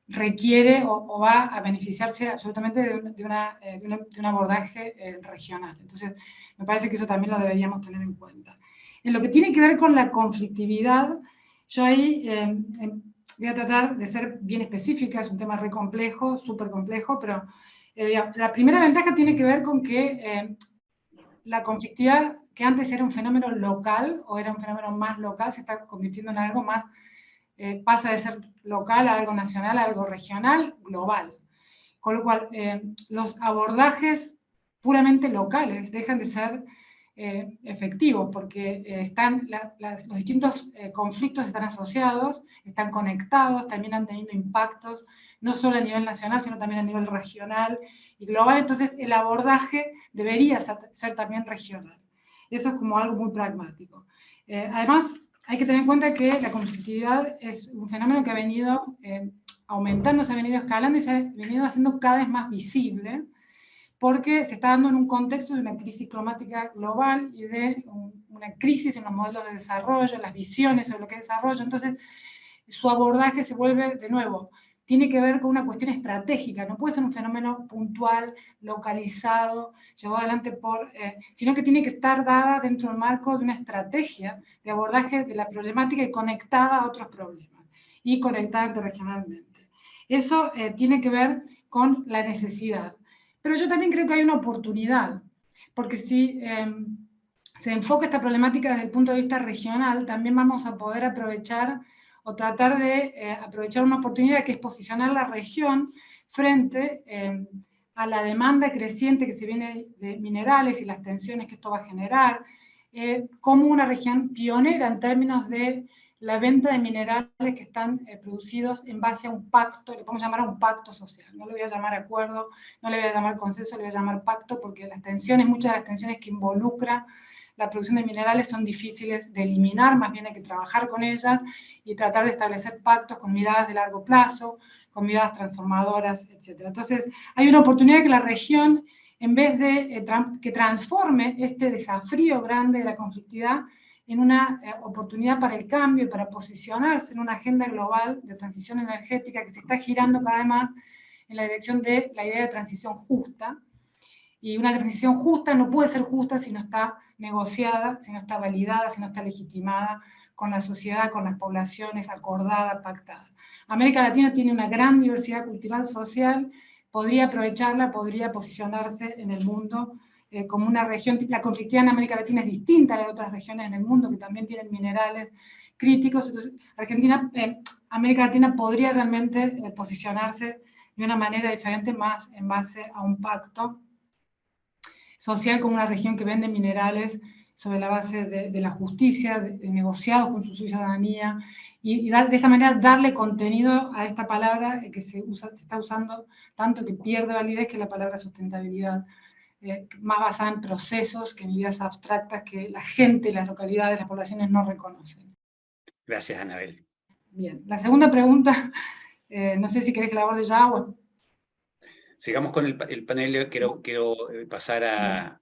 requiere o va a beneficiarse absolutamente de un abordaje regional. Entonces, me parece que eso también lo deberíamos tener en cuenta. En lo que tiene que ver con la conflictividad, yo ahí voy a tratar de ser bien específica, es un tema re complejo, súper complejo, pero la primera ventaja tiene que ver con que la conflictividad, que antes era un fenómeno local o era un fenómeno más local, se está convirtiendo en algo más, pasa de ser local a algo nacional, a algo regional, global. Con lo cual, los abordajes puramente locales dejan de ser efectivos porque los distintos conflictos están asociados, están conectados, terminan teniendo impactos, no solo a nivel nacional, sino también a nivel regional y global. Entonces, el abordaje debería ser también regional. Eso es como algo muy pragmático. Además, hay que tener en cuenta que la conflictividad es un fenómeno que ha venido aumentando, se ha venido escalando y se ha venido haciendo cada vez más visible, porque se está dando en un contexto de una crisis climática global y de una crisis en los modelos de desarrollo, las visiones sobre lo que es desarrollo. Entonces, su abordaje se vuelve, de nuevo, tiene que ver con una cuestión estratégica, no puede ser un fenómeno puntual, localizado, llevado adelante sino que tiene que estar dada dentro del marco de una estrategia de abordaje de la problemática y conectada a otros problemas, y conectada interregionalmente. Eso tiene que ver con la necesidad. Pero yo también creo que hay una oportunidad, porque si se enfoca esta problemática desde el punto de vista regional, también vamos a poder aprovechar o tratar de aprovechar una oportunidad que es posicionar la región frente a la demanda creciente que se viene de minerales y las tensiones que esto va a generar, como una región pionera en términos de la venta de minerales que están producidos en base a un pacto, le podemos llamar a un pacto social, no le voy a llamar acuerdo, no le voy a llamar consenso, le voy a llamar pacto, porque las tensiones, muchas de las tensiones que involucran la producción de minerales son difíciles de eliminar, más bien hay que trabajar con ellas y tratar de establecer pactos con miradas de largo plazo, con miradas transformadoras, etc. Entonces, hay una oportunidad que la región, en vez de que transforme este desafío grande de la conflictividad en una oportunidad para el cambio y para posicionarse en una agenda global de transición energética que se está girando cada vez más en la dirección de la idea de transición justa. Y una transición justa no puede ser justa si no está negociada, si no está validada, si no está legitimada con la sociedad, con las poblaciones, acordada, pactada. América Latina tiene una gran diversidad cultural, social, podría aprovecharla, podría posicionarse en el mundo como una región. La conflictividad en América Latina es distinta a la de otras regiones en el mundo que también tienen minerales críticos. Entonces, América Latina podría realmente posicionarse de una manera diferente, más en base a un pacto social, como una región que vende minerales sobre la base de la justicia, de negociados con su ciudadanía, y de esta manera darle contenido a esta palabra que se está usando tanto que pierde validez, que es la palabra sustentabilidad, más basada en procesos que en ideas abstractas que la gente, las localidades, las poblaciones no reconocen. Gracias, Anabel. Bien, la segunda pregunta, no sé si querés que la aborde ya o... Sigamos con el panel. Quiero pasar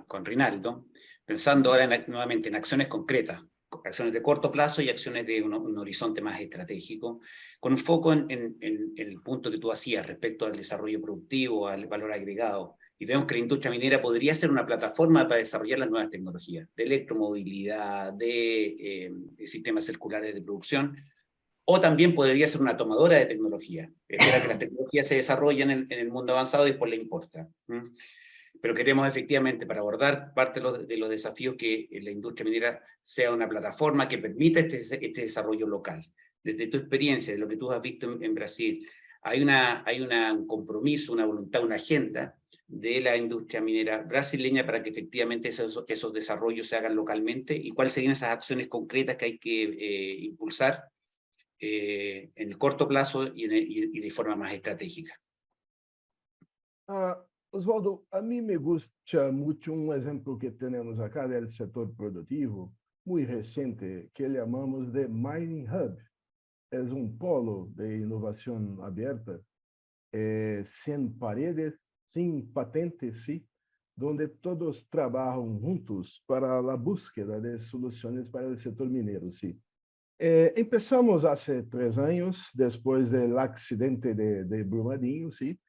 con Rinaldo, pensando ahora nuevamente en acciones concretas, acciones de corto plazo y acciones de un horizonte más estratégico, con un foco en el punto que tú hacías respecto al desarrollo productivo, al valor agregado. Y vemos que la industria minera podría ser una plataforma para desarrollar las nuevas tecnologías de electromovilidad, de sistemas circulares de producción, o también podría ser una tomadora de tecnología. Espera que las tecnologías se desarrollen en el mundo avanzado y después le importa. Pero queremos efectivamente, para abordar parte de los desafíos, que la industria minera sea una plataforma que permita este desarrollo local. Desde tu experiencia, de lo que tú has visto en Brasil, hay un compromiso, una voluntad, una agenda de la industria minera brasileña para que efectivamente esos desarrollos se hagan localmente, y cuáles serían esas acciones concretas que hay que impulsar en el corto plazo y de forma más estratégica. Oswaldo, a mí me gusta mucho un ejemplo que tenemos acá del sector productivo, muy reciente, que llamamos de Mining Hub. Es un polo de innovación abierta, sin paredes, sin patentes, ¿sí? Donde todos trabajan juntos para la búsqueda de soluciones para el sector minero, ¿sí? Empezamos hace 3 años, después del accidente de Brumadinho, ¿sí?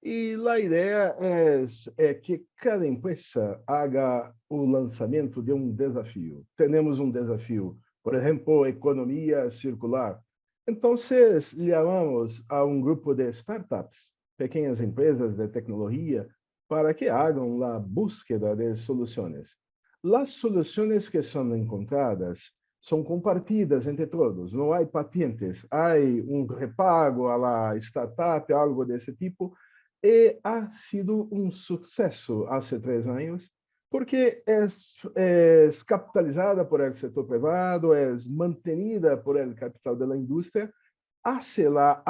Y la idea es que cada empresa haga un lanzamiento de un desafío. Tenemos un desafío, por ejemplo, economía circular. Entonces, llamamos a un grupo de startups, pequeñas empresas de tecnología, para que hagan la búsqueda de soluciones. Las soluciones que son encontradas son compartidas entre todos, no hay patentes, hay un repago a la startup, algo de ese tipo, y ha sido un suceso hace 3 años, porque es capitalizada por el sector privado, es mantenida por el capital de la industria, hace la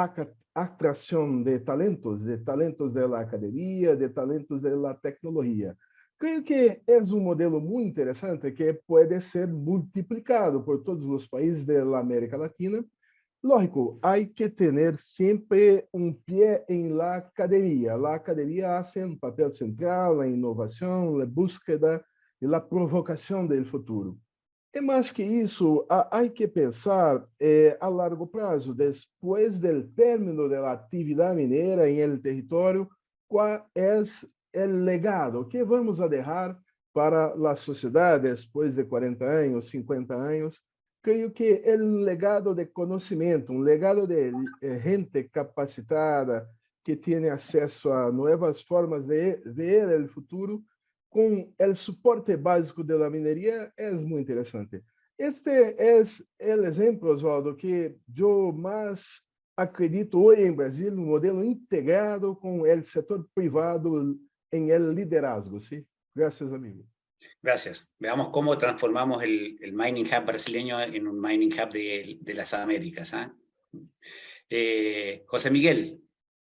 atracción de talentos de la academia, de talentos de la tecnología. Creo que es un modelo muy interesante que puede ser multiplicado por todos los países de la América Latina. Lógico, hay que tener siempre un pie en la academia. La academia hace un papel central, la innovación, la búsqueda y la provocación del futuro. E mais que isso, há que pensar a largo prazo, depois do término da atividade mineira em el território, qual é o legado que vamos a deixar para a sociedade depois de 40 anos, 50 anos. Creio que é um legado de conhecimento, um legado de gente capacitada que tem acesso a novas formas de ver o futuro com o suporte básico da mineria é muito interessante. Este é o exemplo, Oswaldo, que eu mais acredito hoje em Brasil, um modelo integrado com o setor privado em el liderazgo. ¿Sí? Gracias, amigo. Gracias. Veamos cómo transformamos el Mining Hub brasileño en un Mining Hub de las Américas. José Miguel,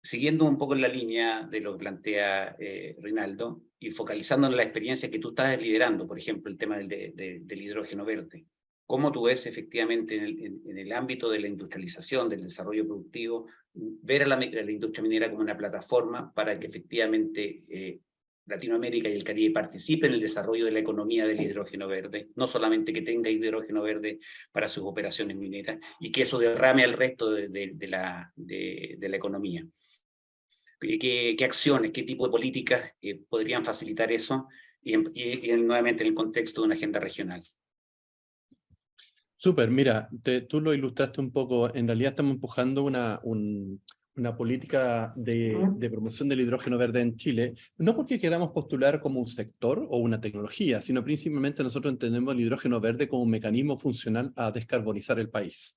siguiendo un poco en la línea de lo que plantea Rinaldo y focalizando en la experiencia que tú estás liderando, por ejemplo, el tema del hidrógeno verde. ¿Cómo tú ves efectivamente en el ámbito de la industrialización, del desarrollo productivo, ver a la industria minera como una plataforma para que efectivamente Latinoamérica y el Caribe participen en el desarrollo de la economía del hidrógeno verde, no solamente que tenga hidrógeno verde para sus operaciones mineras, y que eso derrame al resto de la economía? ¿Qué acciones, qué tipo de políticas podrían facilitar eso, y nuevamente en el contexto de una agenda regional? Súper, mira, tú lo ilustraste un poco. En realidad estamos empujando una política de promoción del hidrógeno verde en Chile, no porque queramos postular como un sector o una tecnología, sino principalmente nosotros entendemos el hidrógeno verde como un mecanismo funcional a descarbonizar el país.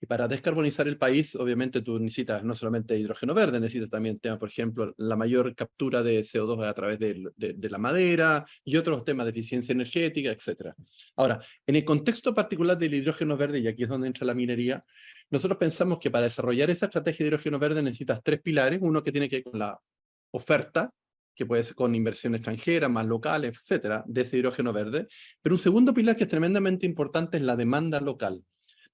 Y para descarbonizar el país, obviamente tú necesitas no solamente hidrógeno verde, necesitas también el tema, por ejemplo, la mayor captura de CO2 a través de la madera y otros temas de eficiencia energética, etc. Ahora, en el contexto particular del hidrógeno verde, y aquí es donde entra la minería, nosotros pensamos que para desarrollar esa estrategia de hidrógeno verde necesitas tres pilares. Uno que tiene que ver con la oferta, que puede ser con inversión extranjera, más locales, etcétera, de ese hidrógeno verde. Pero un segundo pilar que es tremendamente importante es la demanda local.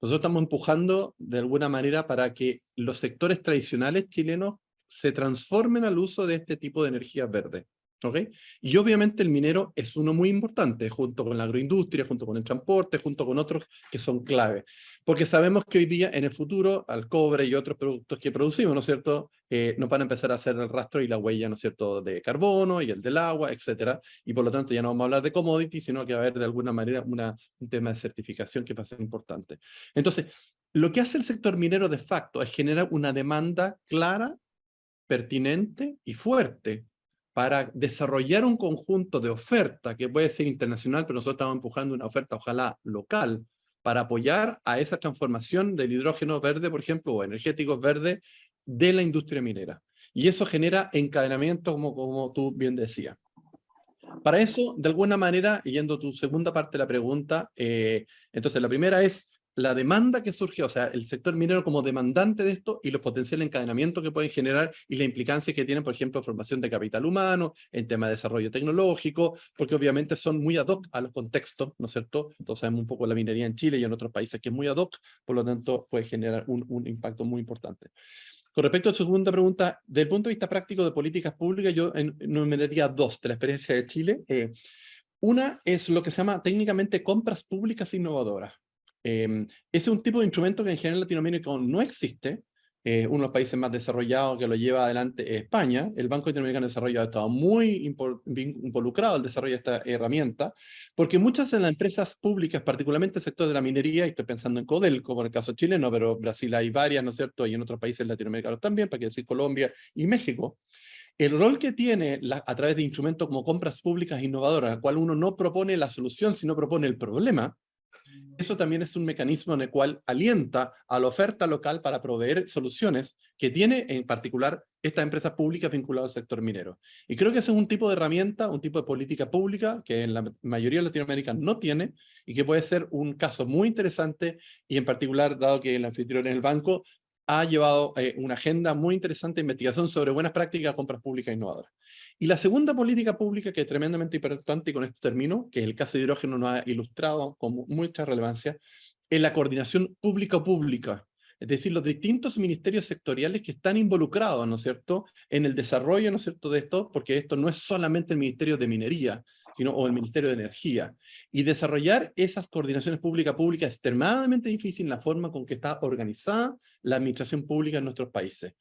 Nosotros estamos empujando de alguna manera para que los sectores tradicionales chilenos se transformen al uso de este tipo de energías verdes. ¿Okay? Y obviamente el minero es uno muy importante, junto con la agroindustria, junto con el transporte, junto con otros que son clave. Porque sabemos que hoy día, en el futuro, al cobre y otros productos que producimos, ¿no es cierto?, nos van a empezar a hacer el rastro y la huella, ¿no es cierto?, de carbono y el del agua, etcétera. Y por lo tanto ya no vamos a hablar de commodity, sino que va a haber de alguna manera un tema de certificación que va a ser importante. Entonces, lo que hace el sector minero de facto es generar una demanda clara, pertinente y fuerte para desarrollar un conjunto de oferta que puede ser internacional, pero nosotros estamos empujando una oferta ojalá local para apoyar a esa transformación del hidrógeno verde, por ejemplo, o energéticos verdes de la industria minera. Y eso genera encadenamiento, como tú bien decías. Para eso, de alguna manera, yendo a tu segunda parte de la pregunta, entonces la primera es la demanda que surge, o sea, el sector minero como demandante de esto y los potenciales encadenamientos que pueden generar y la implicancia que tienen, por ejemplo, formación de capital humano, en tema de desarrollo tecnológico, porque obviamente son muy ad hoc a los contextos, ¿no es cierto? Todos sabemos un poco la minería en Chile y en otros países que es muy ad hoc, por lo tanto puede generar un impacto muy importante. Con respecto a tu segunda pregunta, desde el punto de vista práctico de políticas públicas, yo enumeraría dos de la experiencia de Chile. Una es lo que se llama técnicamente compras públicas innovadoras. Ese es un tipo de instrumento que en general en Latinoamérica no existe. Uno de los países más desarrollados que lo lleva adelante es España. El Banco Interamericano de Desarrollo ha estado muy involucrado en el desarrollo de esta herramienta, porque muchas de las empresas públicas, particularmente el sector de la minería, y estoy pensando en Codelco, por el caso chileno, pero Brasil hay varias, ¿no es cierto?, y en otros países latinoamericanos también, para que decir Colombia y México. El rol que tiene a través de instrumentos como compras públicas innovadoras, en el cual uno no propone la solución, sino propone el problema, eso también es un mecanismo en el cual alienta a la oferta local para proveer soluciones que tiene en particular estas empresas públicas vinculadas al sector minero. Y creo que ese es un tipo de herramienta, un tipo de política pública que en la mayoría de Latinoamérica no tiene y que puede ser un caso muy interesante y en particular, dado que el anfitrión es el banco, ha llevado una agenda muy interesante de investigación sobre buenas prácticas de compras públicas innovadoras. Y la segunda política pública, que es tremendamente importante, y con esto termino, que el caso de hidrógeno nos ha ilustrado con mucha relevancia, es la coordinación público-pública. Es decir, los distintos ministerios sectoriales que están involucrados, ¿no es cierto?, en el desarrollo, ¿no es cierto?, de esto, porque esto no es solamente el Ministerio de Minería, o el Ministerio de Energía. Y desarrollar esas coordinaciones pública-pública es extremadamente difícil en la forma con que está organizada la administración pública en nuestros países.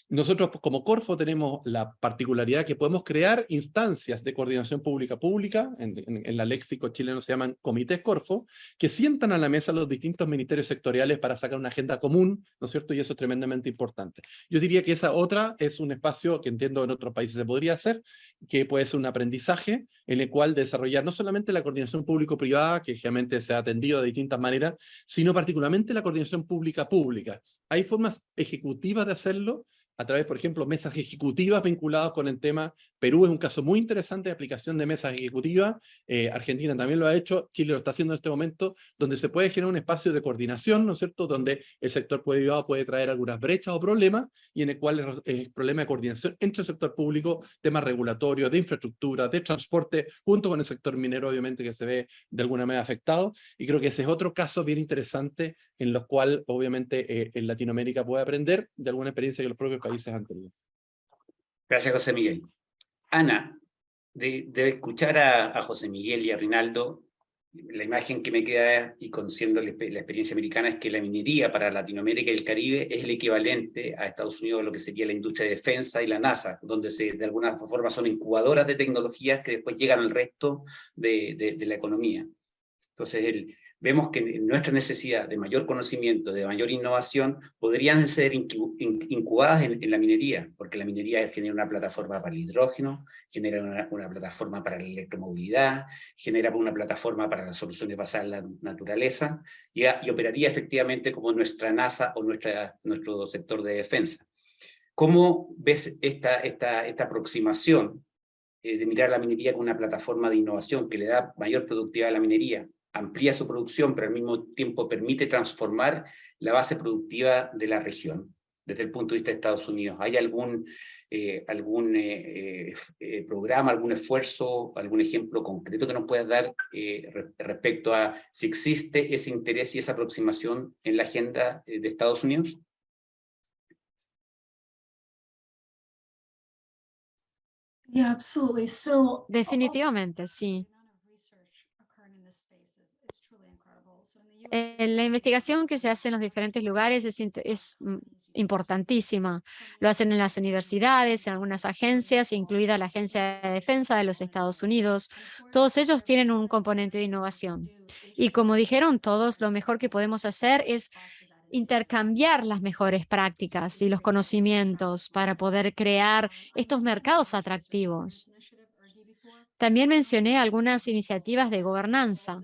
Nosotros como Corfo tenemos la particularidad que podemos crear instancias de coordinación pública-pública, en la léxico chileno se llaman comités Corfo, que sientan a la mesa los distintos ministerios sectoriales para sacar una agenda común, ¿no es cierto? Y eso es tremendamente importante. Yo diría que esa otra es un espacio que entiendo en otros países se podría hacer, que puede ser un aprendizaje en el cual desarrollar no solamente la coordinación público-privada, que generalmente se ha atendido de distintas maneras, sino particularmente la coordinación pública-pública. Hay formas ejecutivas de hacerlo, a través, por ejemplo, mesas ejecutivas vinculadas con el tema. Perú es un caso muy interesante de aplicación de mesas ejecutivas. Argentina también lo ha hecho, Chile lo está haciendo en este momento, donde se puede generar un espacio de coordinación, ¿no es cierto?, donde el sector privado puede traer algunas brechas o problemas, y en el cual el problema de coordinación entre el sector público, temas regulatorios, de infraestructura, de transporte, junto con el sector minero, obviamente, que se ve de alguna manera afectado. Y creo que ese es otro caso bien interesante en los cuales, obviamente, en Latinoamérica puede aprender de alguna experiencia que los propios países han tenido. Gracias, José Miguel. Ana, de escuchar a José Miguel y a Rinaldo, la imagen que me queda, y conociendo la experiencia americana, es que la minería para Latinoamérica y el Caribe es el equivalente a Estados Unidos, lo que sería la industria de defensa y la NASA, donde de alguna forma son incubadoras de tecnologías que después llegan al resto de la economía. Entonces, vemos que nuestra necesidad de mayor conocimiento, de mayor innovación, podrían ser incubadas en la minería, porque la minería genera una plataforma para el hidrógeno, genera una plataforma para la electromovilidad, genera una plataforma para las soluciones basadas en la naturaleza, y operaría efectivamente como nuestra NASA o nuestro sector de defensa. ¿Cómo ves esta aproximación de mirar la minería como una plataforma de innovación que le da mayor productividad a la minería, amplía su producción, pero al mismo tiempo permite transformar la base productiva de la región, desde el punto de vista de Estados Unidos? ¿Hay algún programa, algún esfuerzo, algún ejemplo concreto que nos puedas dar respecto a si existe ese interés y esa aproximación en la agenda de Estados Unidos? Yeah, absolutely. So Definitivamente, sí. La investigación que se hace en los diferentes lugares es importantísima. Lo hacen en las universidades, en algunas agencias, incluida la Agencia de Defensa de los Estados Unidos. Todos ellos tienen un componente de innovación. Y como dijeron todos, lo mejor que podemos hacer es intercambiar las mejores prácticas y los conocimientos para poder crear estos mercados atractivos. También mencioné algunas iniciativas de gobernanza.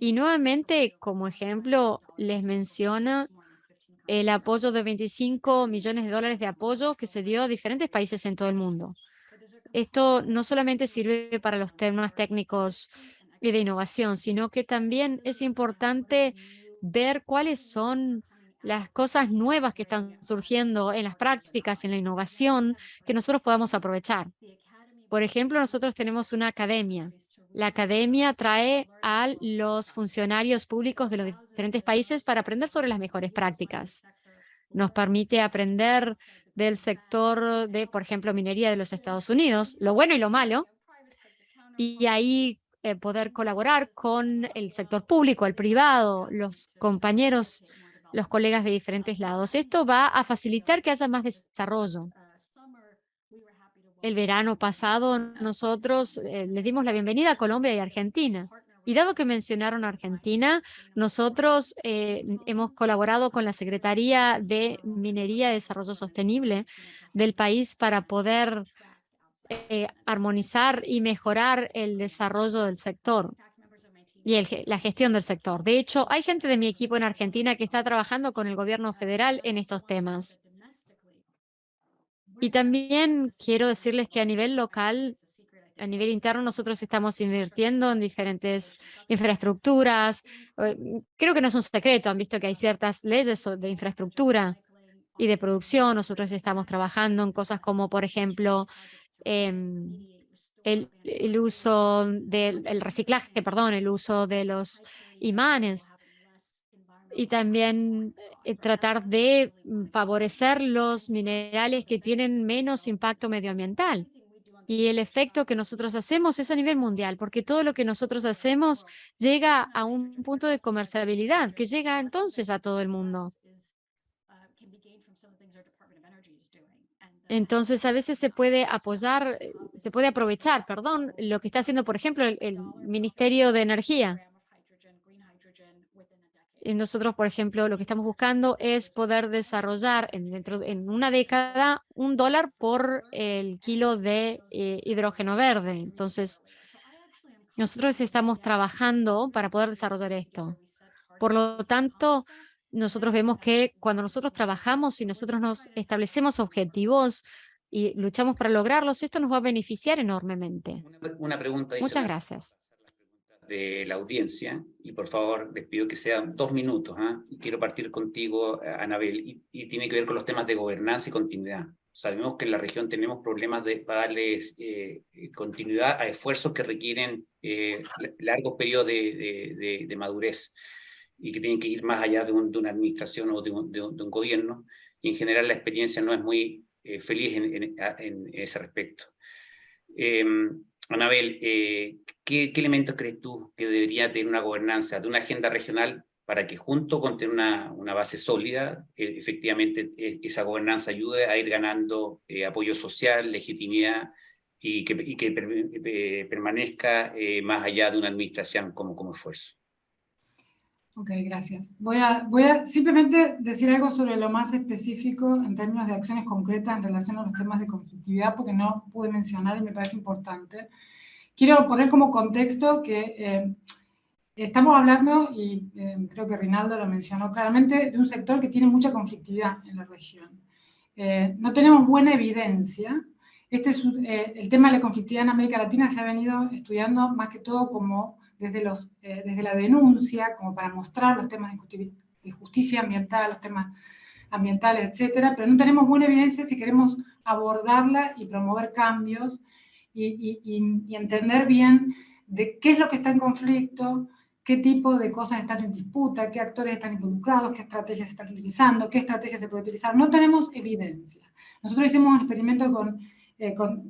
Y nuevamente, como ejemplo, les menciono el apoyo de 25 millones de dólares de apoyo que se dio a diferentes países en todo el mundo. Esto no solamente sirve para los temas técnicos y de innovación, sino que también es importante ver cuáles son las cosas nuevas que están surgiendo en las prácticas, en la innovación, que nosotros podamos aprovechar. Por ejemplo, nosotros tenemos una academia. La academia trae a los funcionarios públicos de los diferentes países para aprender sobre las mejores prácticas. Nos permite aprender del sector de, por ejemplo, minería de los Estados Unidos, lo bueno y lo malo, y ahí poder colaborar con el sector público, el privado, los compañeros, los colegas de diferentes lados. Esto va a facilitar que haya más desarrollo. El verano pasado nosotros les dimos la bienvenida a Colombia y Argentina. Y dado que mencionaron a Argentina, nosotros hemos colaborado con la Secretaría de Minería y Desarrollo Sostenible del país para poder armonizar y mejorar el desarrollo del sector y la gestión del sector. De hecho, hay gente de mi equipo en Argentina que está trabajando con el gobierno federal en estos temas. Y también quiero decirles que a nivel local, a nivel interno, nosotros estamos invirtiendo en diferentes infraestructuras. Creo que no es un secreto, han visto que hay ciertas leyes de infraestructura y de producción. Nosotros estamos trabajando en cosas como, por ejemplo, el uso del reciclaje, perdón, el uso de los imanes. Y también tratar de favorecer los minerales que tienen menos impacto medioambiental. Y el efecto que nosotros hacemos es a nivel mundial, porque todo lo que nosotros hacemos llega a un punto de comerciabilidad, que llega entonces a todo el mundo. Entonces, a veces se puede apoyar, se puede aprovechar, perdón, lo que está haciendo, por ejemplo, el Ministerio de Energía. Nosotros, por ejemplo, lo que estamos buscando es poder desarrollar en una década $1 por el kilo de hidrógeno verde. Entonces, nosotros estamos trabajando para poder desarrollar esto. Por lo tanto, nosotros vemos que cuando nosotros trabajamos y nosotros nos establecemos objetivos y luchamos para lograrlos, esto nos va a beneficiar enormemente. Una pregunta Muchas adicional gracias. de la audiencia, y por favor les pido que sean 2 minutos. Y quiero partir contigo, Anabel, y tiene que ver con los temas de gobernanza y continuidad. Sabemos que en la región tenemos problemas para darles continuidad a esfuerzos que requieren largos periodos de madurez y que tienen que ir más allá de una administración o de un gobierno, y en general la experiencia no es muy feliz en ese respecto. Anabel, ¿qué elementos crees tú que debería tener una gobernanza de una agenda regional para que junto con tener una base sólida, efectivamente esa gobernanza ayude a ir ganando apoyo social, legitimidad y que permanezca más allá de una administración como esfuerzo? Ok, gracias. Voy a simplemente decir algo sobre lo más específico en términos de acciones concretas en relación a los temas de conflictividad, porque no pude mencionar y me parece importante. Quiero poner como contexto que estamos hablando, y creo que Rinaldo lo mencionó claramente, de un sector que tiene mucha conflictividad en la región. No tenemos buena evidencia. El tema de la conflictividad en América Latina se ha venido estudiando más que todo como desde la denuncia, como para mostrar los temas de justicia ambiental, los temas ambientales, etcétera, pero no tenemos buena evidencia si queremos abordarla y promover cambios y entender bien de qué es lo que está en conflicto, qué tipo de cosas están en disputa, qué actores están involucrados, qué estrategias se están utilizando, qué estrategias se puede utilizar. No tenemos evidencia. Nosotros hicimos un experimento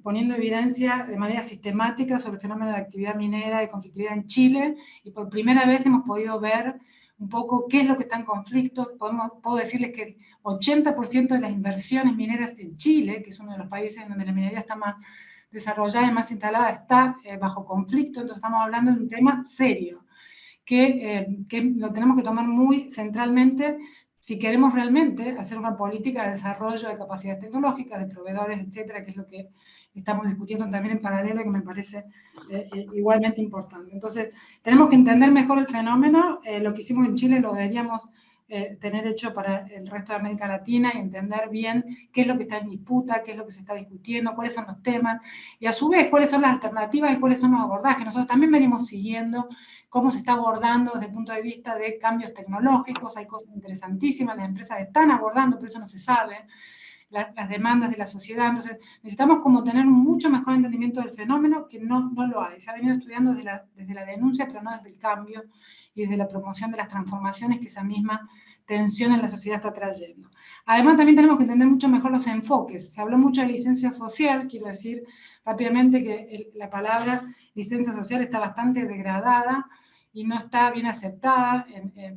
poniendo evidencia de manera sistemática sobre el fenómeno de actividad minera y conflictividad en Chile, y por primera vez hemos podido ver un poco qué es lo que está en conflicto. Puedo decirles que el 80% de las inversiones mineras en Chile, que es uno de los países en donde la minería está más desarrollada y más instalada, está bajo conflicto. Entonces estamos hablando de un tema serio, que lo tenemos que tomar muy centralmente si queremos realmente hacer una política de desarrollo de capacidades tecnológicas, de proveedores, etcétera, que es lo que estamos discutiendo también en paralelo y que me parece igualmente importante. Entonces, tenemos que entender mejor el fenómeno. Lo que hicimos en Chile lo deberíamos tener hecho para el resto de América Latina y entender bien qué es lo que está en disputa, qué es lo que se está discutiendo, cuáles son los temas, y a su vez cuáles son las alternativas y cuáles son los abordajes. Nosotros también venimos siguiendo cómo se está abordando desde el punto de vista de cambios tecnológicos. Hay cosas interesantísimas, las empresas están abordando, pero eso no se sabe, las demandas de la sociedad. Entonces necesitamos como tener un mucho mejor entendimiento del fenómeno, que no lo hay. Se ha venido estudiando desde la denuncia, pero no desde el cambio y desde la promoción de las transformaciones que esa misma tensión en la sociedad está trayendo. Además, también tenemos que entender mucho mejor los enfoques. Se habló mucho de licencia social. Quiero decir rápidamente que la palabra licencia social está bastante degradada y no está bien aceptada,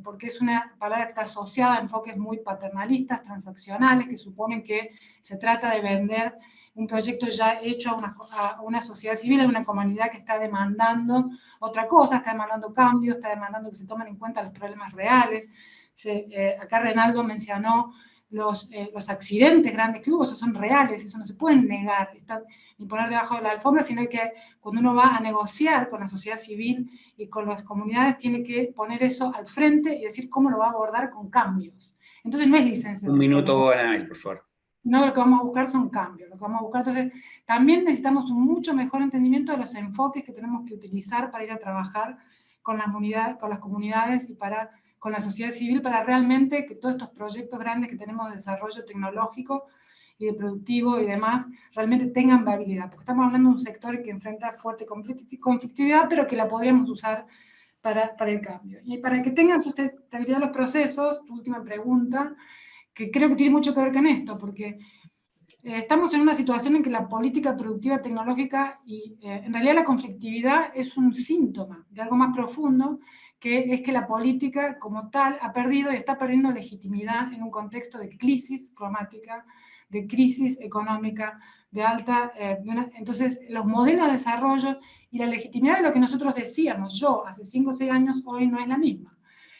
porque es una palabra que está asociada a enfoques muy paternalistas, transaccionales, que suponen que se trata de vender un proyecto ya hecho a una sociedad civil, a una comunidad que está demandando otra cosa, está demandando cambios, está demandando que se tomen en cuenta los problemas reales. Acá Rinaldo mencionó los accidentes grandes que hubo, esos son reales, eso no se pueden negar, ni poner debajo de la alfombra, sino que cuando uno va a negociar con la sociedad civil y con las comunidades, tiene que poner eso al frente y decir cómo lo va a abordar con cambios. Entonces no es licencia. Un minuto, Anabel, por favor. No, lo que vamos a buscar son cambios, lo que vamos a buscar. Entonces, también necesitamos un mucho mejor entendimiento de los enfoques que tenemos que utilizar para ir a trabajar con las comunidades y con la sociedad civil, para realmente que todos estos proyectos grandes que tenemos de desarrollo tecnológico y de productivo y demás, realmente tengan viabilidad, porque estamos hablando de un sector que enfrenta fuerte conflictividad, pero que la podríamos usar para el cambio. Y para que tengan sustentabilidad los procesos, tu última pregunta, que creo que tiene mucho que ver con esto, porque estamos en una situación en que la política productiva tecnológica y en realidad la conflictividad es un síntoma de algo más profundo, que es que la política como tal ha perdido y está perdiendo legitimidad en un contexto de crisis climática, de crisis económica, de alta... entonces, los modelos de desarrollo y la legitimidad de lo que nosotros decíamos, yo, hace 5 o 6 años, hoy no es la misma.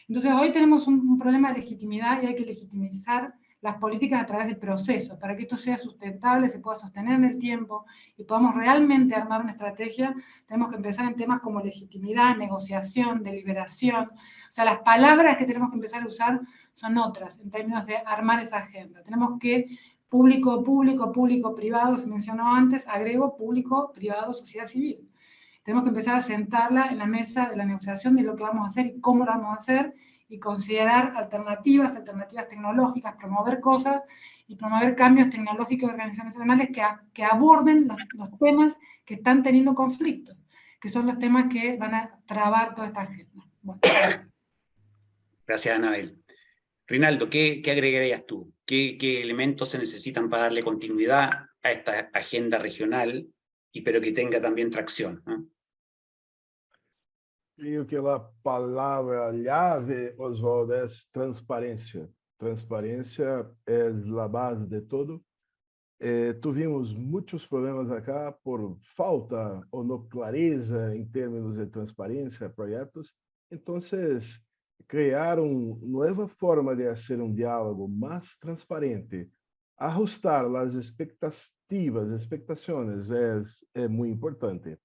Entonces, hoy tenemos un problema de legitimidad y hay que legitimizar las políticas a través del proceso, para que esto sea sustentable, se pueda sostener en el tiempo y podamos realmente armar una estrategia. Tenemos que empezar en temas como legitimidad, negociación, deliberación. O sea, las palabras que tenemos que empezar a usar son otras en términos de armar esa agenda. Tenemos que público, público, público, privado, se mencionó antes, agrego público, privado, sociedad civil. Tenemos que empezar a sentarla en la mesa de la negociación de lo que vamos a hacer y cómo lo vamos a hacer, y considerar alternativas tecnológicas, promover cosas y promover cambios tecnológicos organizacionales que aborden los temas que están teniendo conflictos, que son los temas que van a trabar toda esta agenda. Bueno. Gracias, Anabel. Rinaldo, ¿qué agregarías tú? ¿Qué elementos se necesitan para darle continuidad a esta agenda regional, pero que tenga también tracción, ¿no? Creio que a palavra-chave, Oswaldo, é transparência. Transparência é a base de todo. Tuvimos muitos problemas acá por falta ou não clareza em termos de transparência, projetos. Então, criar uma nova forma de fazer diálogo mais transparente, ajustar as expectações é muito importante.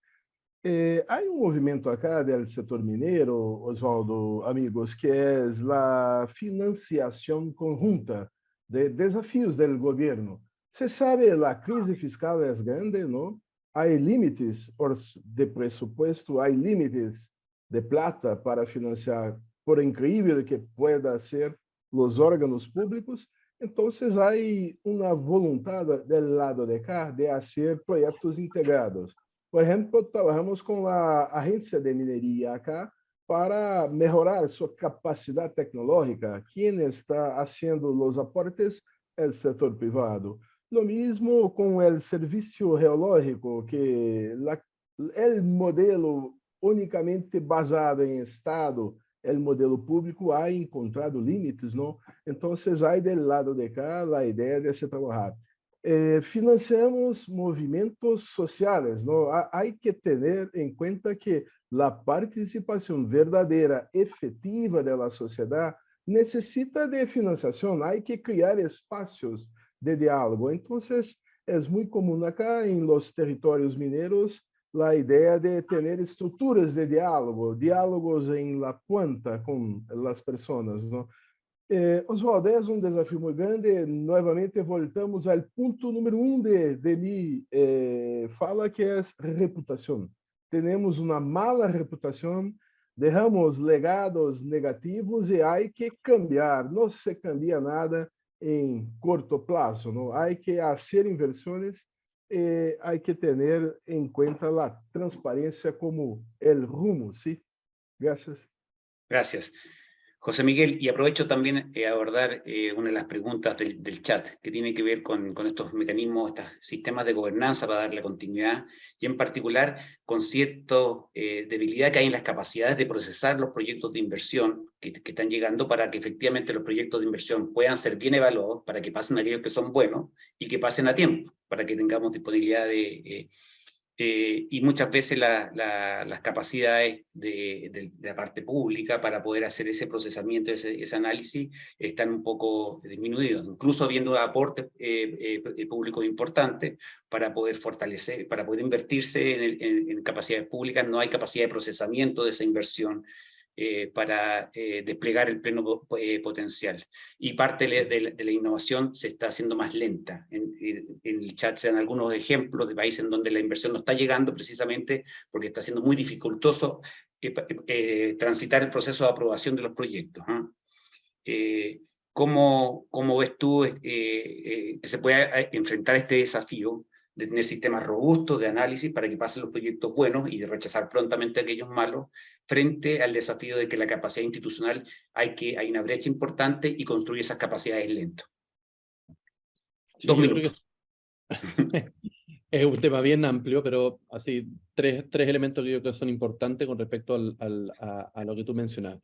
Há movimento acá do setor mineiro, Oswaldo, amigos, que é a financiação conjunta de desafios do governo. Você sabe, a crise fiscal é grande, não? Há limites de presupuesto, há limites de plata para financiar, por incrível que pueda ser, os órgãos públicos. Então, há uma vontade do lado de cá de fazer projetos integrados. Por exemplo, trabalhamos com a agência de mineria acá para melhorar sua capacidade tecnológica. Quem está fazendo os aportes é o setor privado. Lo mesmo com o serviço geológico, que o modelo unicamente basado em Estado, o modelo público, há encontrado limites, não? Então, há do lado de cá a ideia de se trabalhar. Financiamos movimentos sociais, não? Há que ter em conta que a participação verdadeira, efetiva da sociedade necessita de financiação, há que criar espaços de diálogo. Então, é muito comum acá em los territórios mineiros a ideia de ter estruturas de diálogo, diálogos em la ponta com as pessoas, não? Oswaldo, é desafio muito grande. Novamente, voltamos ao ponto número 1 de minha fala, que é reputação. Temos uma mala reputação, deixamos legados negativos e há que cambiar. Não se cambia nada em curto prazo, não? Há que fazer inversões e há que ter em conta a transparência como o rumo, ¿sí? Gracias. Gracias. José Miguel, y aprovecho también a abordar una de las preguntas del chat, que tiene que ver con estos mecanismos, estos sistemas de gobernanza para darle continuidad, y en particular con cierta debilidad que hay en las capacidades de procesar los proyectos de inversión que están llegando, para que efectivamente los proyectos de inversión puedan ser bien evaluados, para que pasen aquellos que son buenos y que pasen a tiempo, para que tengamos disponibilidad de... y muchas veces las capacidades de la parte pública para poder hacer ese procesamiento, ese análisis, están un poco disminuidos, incluso habiendo aportes públicos importantes para poder fortalecer, para poder invertirse en capacidades públicas. No hay capacidad de procesamiento de esa inversión para desplegar el pleno potencial. Y parte de la innovación se está haciendo más lenta. En el chat se dan algunos ejemplos de países en donde la inversión no está llegando precisamente porque está siendo muy dificultoso transitar el proceso de aprobación de los proyectos. ¿Cómo ves tú que se pueda enfrentar este desafío de tener sistemas robustos de análisis para que pasen los proyectos buenos y de rechazar prontamente aquellos malos, frente al desafío de que la capacidad institucional hay una brecha importante y construir esas capacidades lento? Sí, 2 minutos. Es un tema bien amplio, pero así, tres elementos que yo creo que son importantes con respecto a lo que tú mencionas.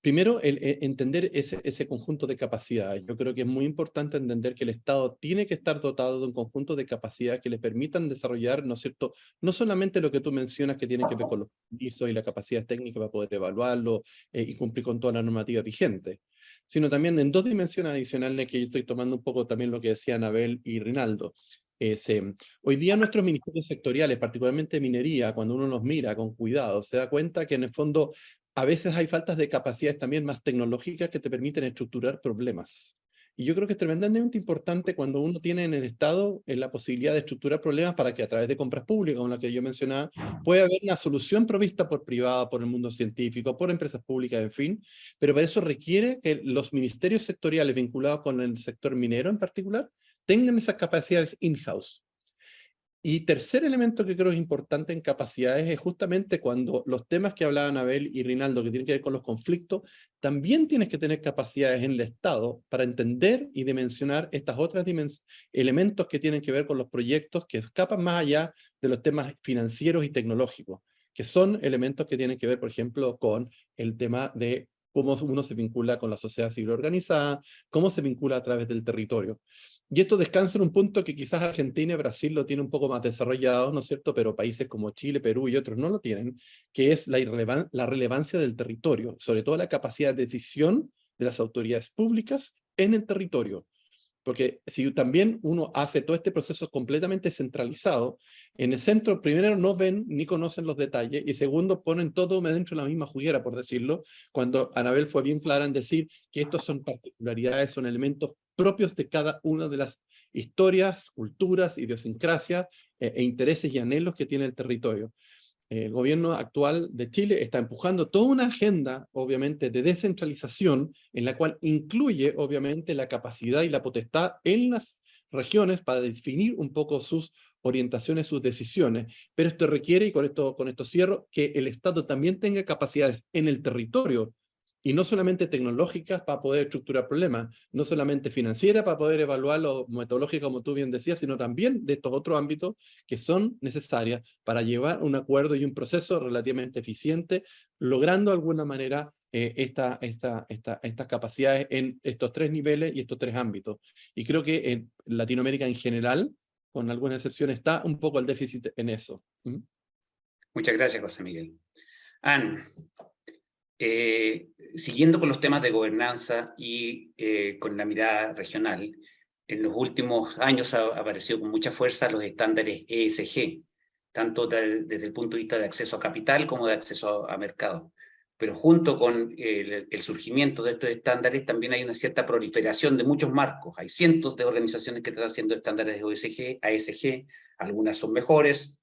Primero, entender ese conjunto de capacidades. Yo creo que es muy importante entender que el Estado tiene que estar dotado de un conjunto de capacidades que le permitan desarrollar, ¿no es cierto?, no solamente lo que tú mencionas que tiene que ver con los permisos y la capacidad técnica para poder evaluarlo y cumplir con toda la normativa vigente, sino también en dos dimensiones adicionales que yo estoy tomando un poco también lo que decían Abel y Rinaldo. Hoy día nuestros ministerios sectoriales, particularmente minería, cuando uno los mira con cuidado, se da cuenta que en el fondo a veces hay faltas de capacidades también más tecnológicas que te permiten estructurar problemas. Y yo creo que es tremendamente importante cuando uno tiene en el Estado la posibilidad de estructurar problemas para que a través de compras públicas, como la que yo mencionaba, pueda haber una solución provista por privada, por el mundo científico, por empresas públicas, en fin, pero para eso requiere que los ministerios sectoriales vinculados con el sector minero en particular tengan esas capacidades in-house. Y tercer elemento que creo es importante en capacidades es justamente cuando los temas que hablaban Abel y Rinaldo, que tienen que ver con los conflictos, también tienes que tener capacidades en el Estado para entender y dimensionar estas otras elementos que tienen que ver con los proyectos que escapan más allá de los temas financieros y tecnológicos, que son elementos que tienen que ver, por ejemplo, con el tema de cómo uno se vincula con la sociedad civil organizada, cómo se vincula a través del territorio. Y esto descansa en un punto que quizás Argentina y Brasil lo tienen un poco más desarrollado, ¿no es cierto? Pero países como Chile, Perú y otros no lo tienen, que es la relevancia del territorio, sobre todo la capacidad de decisión de las autoridades públicas en el territorio. Porque si también uno hace todo este proceso completamente centralizado, en el centro primero no ven ni conocen los detalles y segundo ponen todo dentro de la misma juguera, por decirlo, cuando Anabel fue bien clara en decir que estos son particularidades, son elementos propios de cada una de las historias, culturas, idiosincrasias e intereses y anhelos que tiene el territorio. El gobierno actual de Chile está empujando toda una agenda, obviamente, de descentralización, en la cual incluye, obviamente, la capacidad y la potestad en las regiones para definir un poco sus orientaciones, sus decisiones. Pero esto requiere, y con esto cierro, que el Estado también tenga capacidades en el territorio, y no solamente tecnológicas para poder estructurar problemas, no solamente financieras para poder evaluarlo, metodológicas, como tú bien decías, sino también de estos otros ámbitos que son necesarias para llevar un acuerdo y un proceso relativamente eficiente, logrando de alguna manera estas capacidades en estos tres niveles y estos tres ámbitos. Y creo que en Latinoamérica en general, con algunas excepciones, está un poco el déficit en eso. Muchas gracias, José Miguel. Anne, siguiendo con los temas de gobernanza y con la mirada regional, en los últimos años ha aparecido con mucha fuerza los estándares ESG, tanto desde el punto de vista de acceso a capital como de acceso a mercado. Pero junto con el surgimiento de estos estándares también hay una cierta proliferación de muchos marcos. Hay cientos de organizaciones que están haciendo estándares de ASG, algunas son mejores,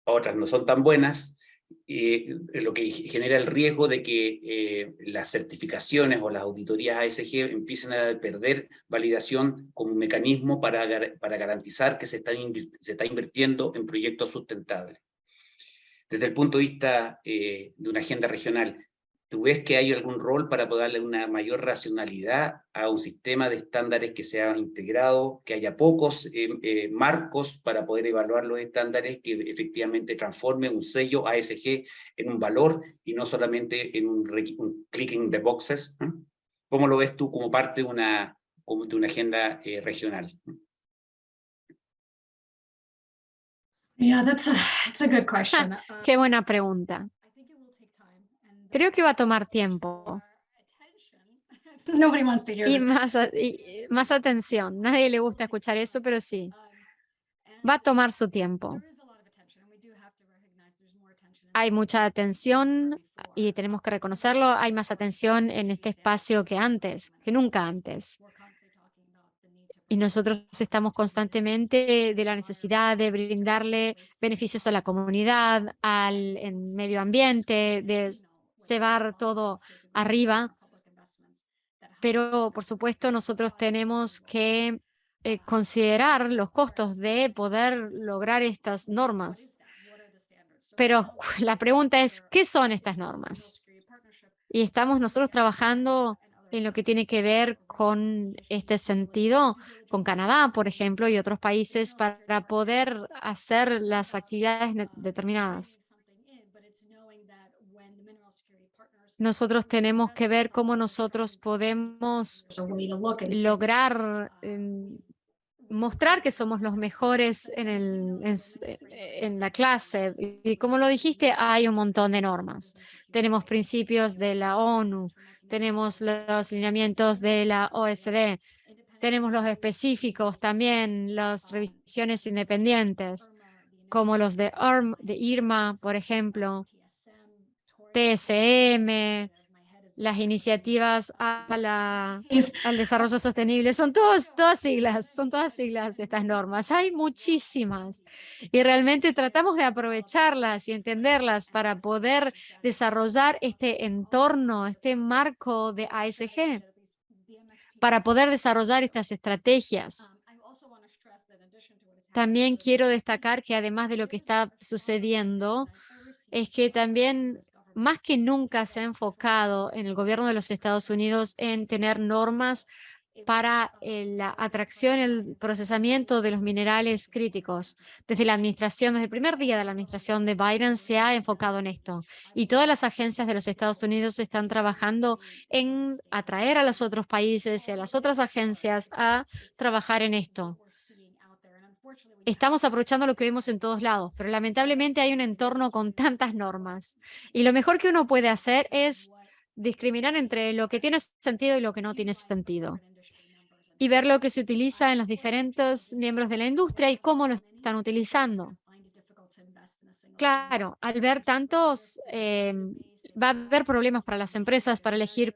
otras no son tan buenas, lo que genera el riesgo de que las certificaciones o las auditorías ASG empiecen a perder validación como un mecanismo para garantizar que se está invirtiendo en proyectos sustentables. Desde el punto de vista de una agenda regional, ¿tú ves que hay algún rol para poder darle una mayor racionalidad a un sistema de estándares que sea integrado, que haya pocos marcos para poder evaluar los estándares, que efectivamente transforme un sello ASG en un valor y no solamente en un clicking the boxes? ¿Cómo lo ves tú como parte de una agenda regional? Yeah, that's a good question. Qué buena pregunta. Creo que va a tomar tiempo Nobody wants to hear y this. más atención. Nadie le gusta escuchar eso, pero sí, va a tomar su tiempo. Hay mucha atención y tenemos que reconocerlo. Hay más atención en este espacio que antes, que nunca antes. Y nosotros estamos constantemente de la necesidad de brindarle beneficios a la comunidad, al medio ambiente, de llevar todo arriba. Pero, por supuesto, nosotros tenemos que considerar los costos de poder lograr estas normas. Pero la pregunta es, ¿qué son estas normas? Y estamos nosotros trabajando en lo que tiene que ver con este sentido, con Canadá, por ejemplo, y otros países para poder hacer las actividades determinadas. Nosotros tenemos que ver cómo nosotros podemos lograr mostrar que somos los mejores en la clase. Y como lo dijiste, hay un montón de normas. Tenemos principios de la ONU, tenemos los lineamientos de la OSD, tenemos los específicos también, las revisiones independientes, como los de IRMA, por ejemplo, TSM, las iniciativas al desarrollo sostenible. Son todas siglas estas normas. Hay muchísimas y realmente tratamos de aprovecharlas y entenderlas para poder desarrollar este entorno, este marco de ASG, para poder desarrollar estas estrategias. También quiero destacar que además de lo que está sucediendo, es que también más que nunca se ha enfocado en el gobierno de los Estados Unidos en tener normas para la atracción y el procesamiento de los minerales críticos. Desde el primer día de la administración de Biden se ha enfocado en esto. Y todas las agencias de los Estados Unidos están trabajando en atraer a los otros países y a las otras agencias a trabajar en esto. Estamos aprovechando lo que vemos en todos lados, pero lamentablemente hay un entorno con tantas normas. Y lo mejor que uno puede hacer es discriminar entre lo que tiene sentido y lo que no tiene sentido. Y ver lo que se utiliza en los diferentes miembros de la industria y cómo lo están utilizando. Claro, al ver tantos, va a haber problemas para las empresas para elegir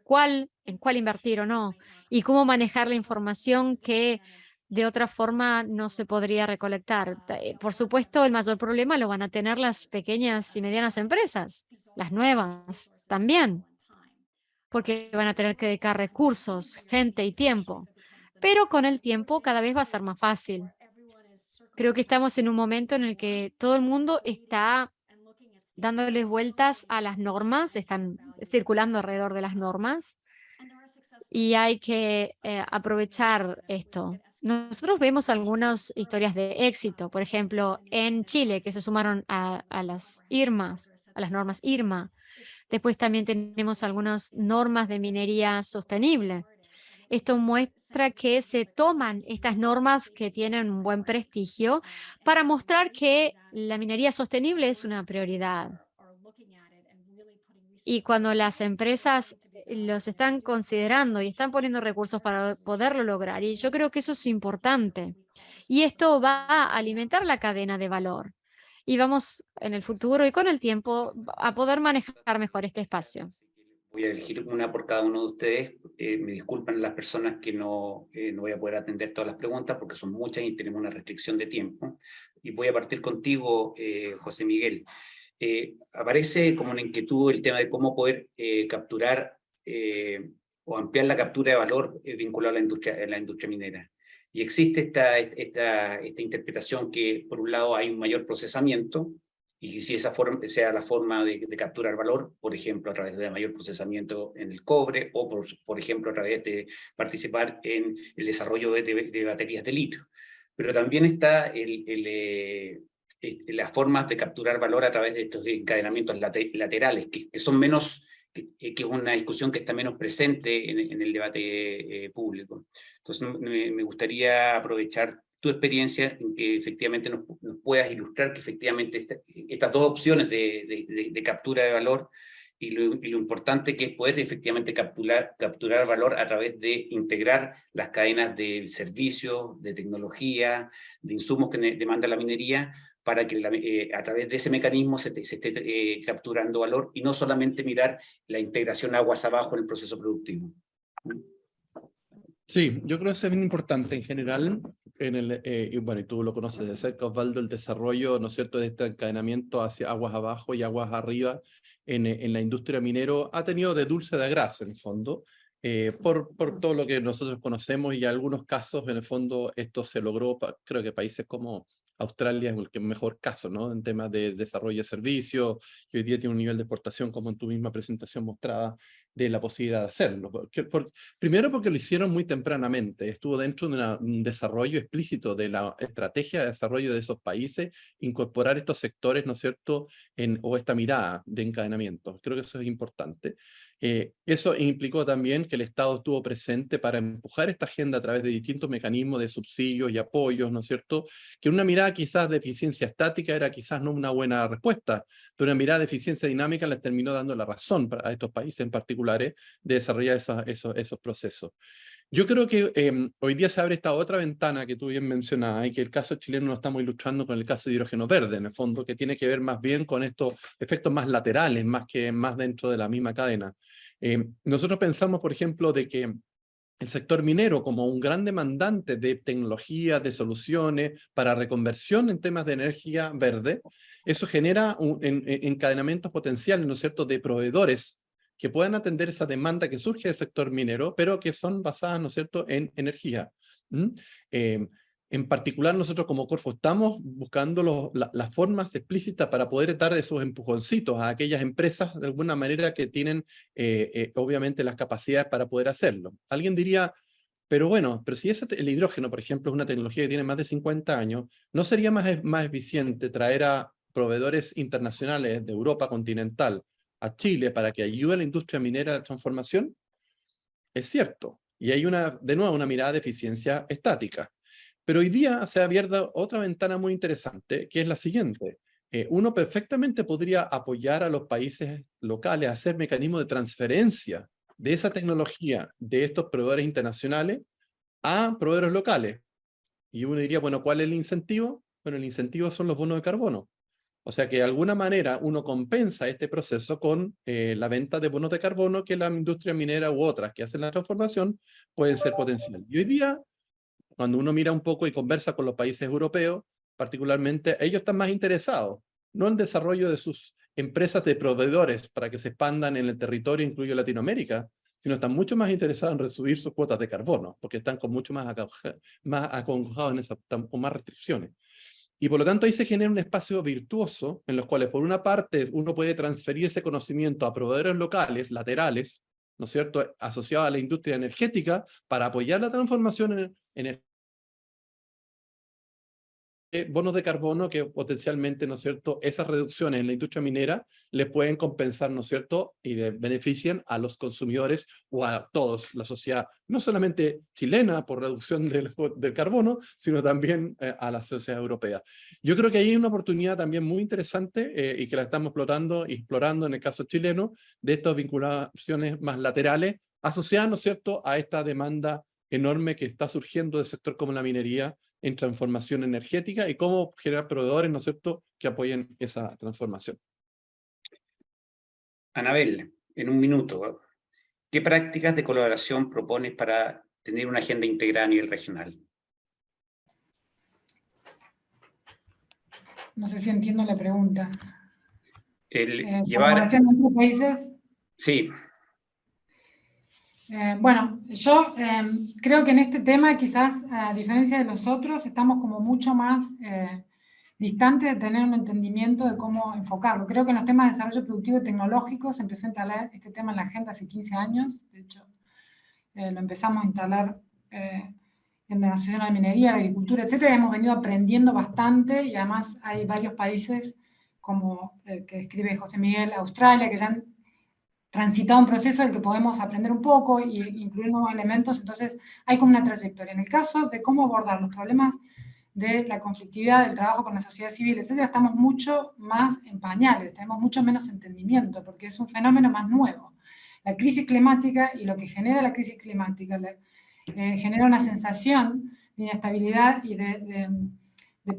en cuál invertir o no, y cómo manejar la información que de otra forma no se podría recolectar. Por supuesto, el mayor problema lo van a tener las pequeñas y medianas empresas, las nuevas también, porque van a tener que dedicar recursos, gente y tiempo. Pero con el tiempo cada vez va a ser más fácil. Creo que estamos en un momento en el que todo el mundo está dándoles vueltas a las normas, están circulando alrededor de las normas y hay que aprovechar esto. Nosotros vemos algunas historias de éxito, por ejemplo, en Chile, que se sumaron a las normas IRMA. Después también tenemos algunas normas de minería sostenible. Esto muestra que se toman estas normas que tienen un buen prestigio para mostrar que la minería sostenible es una prioridad. Y cuando las empresas los están considerando y están poniendo recursos para poderlo lograr, y yo creo que eso es importante. Y esto va a alimentar la cadena de valor. Y vamos en el futuro y con el tiempo a poder manejar mejor este espacio. Voy a elegir una por cada uno de ustedes. Me disculpan las personas que no voy a poder atender todas las preguntas porque son muchas y tenemos una restricción de tiempo. Y voy a partir contigo, José Miguel. Aparece como una inquietud el tema de cómo poder capturar o ampliar la captura de valor vinculado a la industria minera. Y existe esta interpretación que, por un lado, hay un mayor procesamiento, y si esa sea la forma de capturar valor, por ejemplo, a través de mayor procesamiento en el cobre, o por ejemplo, a través de participar en el desarrollo de baterías de litio. Pero también está las formas de capturar valor a través de estos encadenamientos laterales, que son menos, que es una discusión que está menos presente en el debate público. Entonces, me gustaría aprovechar tu experiencia en que efectivamente nos puedas ilustrar que efectivamente estas dos opciones de captura de valor y lo importante que es poder efectivamente capturar valor a través de integrar las cadenas de servicios, de tecnología, de insumos que demanda la minería, para que a través de ese mecanismo se esté capturando valor y no solamente mirar la integración aguas abajo en el proceso productivo. Sí, yo creo que eso es bien importante en general, y bueno, y tú lo conoces de cerca, Osvaldo, el desarrollo, ¿no es cierto?, de este encadenamiento hacia aguas abajo y aguas arriba en la industria minero ha tenido de dulce de grasa, en el fondo, por todo lo que nosotros conocemos y en algunos casos, en el fondo, esto se logró, creo que países como Australia es el mejor caso, ¿no? En temas de desarrollo de servicios, y hoy día tiene un nivel de exportación, como en tu misma presentación mostraba, de la posibilidad de hacerlo. Primero porque lo hicieron muy tempranamente, estuvo dentro de un desarrollo explícito de la estrategia de desarrollo de esos países, incorporar estos sectores, ¿no es cierto?, o esta mirada de encadenamiento. Creo que eso es importante. Eso implicó también que el Estado estuvo presente para empujar esta agenda a través de distintos mecanismos de subsidios y apoyos, ¿no es cierto?, que una mirada quizás de eficiencia estática era quizás no una buena respuesta, pero una mirada de eficiencia dinámica les terminó dando la razón a estos países en particulares de desarrollar esos procesos. Yo creo que hoy día se abre esta otra ventana que tú bien mencionabas y que el caso chileno lo estamos ilustrando con el caso de hidrógeno verde, en el fondo, que tiene que ver más bien con estos efectos más laterales, más dentro de la misma cadena. Nosotros pensamos, por ejemplo, de que el sector minero como un gran demandante de tecnologías, de soluciones para reconversión en temas de energía verde, eso genera encadenamientos potenciales, ¿no es cierto?, de proveedores que puedan atender esa demanda que surge del sector minero, pero que son basadas, ¿no es cierto?, en energía. En particular, nosotros como Corfo estamos buscando las formas explícitas para poder dar esos empujoncitos a aquellas empresas de alguna manera que tienen obviamente las capacidades para poder hacerlo. Alguien diría, pero bueno, pero si el hidrógeno, por ejemplo, es una tecnología que tiene más de 50 años, ¿no sería más eficiente traer a proveedores internacionales de Europa continental a Chile para que ayude a la industria minera a la transformación? Es cierto. Y hay de nuevo una mirada de eficiencia estática. Pero hoy día se ha abierto otra ventana muy interesante, que es la siguiente. Uno perfectamente podría apoyar a los países locales a hacer mecanismos de transferencia de esa tecnología de estos proveedores internacionales a proveedores locales. Y uno diría, bueno, ¿cuál es el incentivo? Bueno, el incentivo son los bonos de carbono. O sea que de alguna manera uno compensa este proceso con la venta de bonos de carbono que la industria minera u otras que hacen la transformación pueden ser potenciales. Y hoy día, cuando uno mira un poco y conversa con los países europeos, particularmente, ellos están más interesados, no en el desarrollo de sus empresas de proveedores para que se expandan en el territorio, incluido Latinoamérica, sino están mucho más interesados en reducir sus cuotas de carbono, porque están con mucho más acongojados en con más restricciones. Y por lo tanto ahí se genera un espacio virtuoso en los cuales por una parte uno puede transferir ese conocimiento a proveedores locales, laterales, ¿no es cierto?, asociados a la industria energética para apoyar la transformación en bonos de carbono que potencialmente, ¿no es cierto?, esas reducciones en la industria minera les pueden compensar, ¿no es cierto?, y benefician a los consumidores o a todos, la sociedad, no solamente chilena por reducción del carbono, sino también a la sociedad europea. Yo creo que ahí hay una oportunidad también muy interesante y que la estamos explorando en el caso chileno, de estas vinculaciones más laterales, asociadas, ¿no es cierto?, a esta demanda enorme que está surgiendo del sector como la minería, en transformación energética y cómo generar proveedores, ¿no es cierto?, que apoyen esa transformación. Anabel, en un minuto, ¿qué prácticas de colaboración propones para tener una agenda integral a nivel regional? No sé si entiendo la pregunta. Llevar... ¿Colaboración entre países? Sí. Bueno, yo creo que en este tema quizás, a diferencia de los otros, estamos como mucho más distantes de tener un entendimiento de cómo enfocarlo. Creo que en los temas de desarrollo productivo y tecnológico se empezó a instalar este tema en la agenda hace 15 años. De hecho, lo empezamos a instalar en la Asociación de Minería, la Agricultura, etcétera. Hemos venido aprendiendo bastante y además hay varios países como el que escribe José Miguel, Australia, que ya han transitado un proceso del que podemos aprender un poco e incluir nuevos elementos, entonces hay como una trayectoria. En el caso de cómo abordar los problemas de la conflictividad, del trabajo con la sociedad civil, etcétera, estamos mucho más en pañales, tenemos mucho menos entendimiento, porque es un fenómeno más nuevo. La crisis climática y lo que genera la crisis climática genera una sensación de inestabilidad y de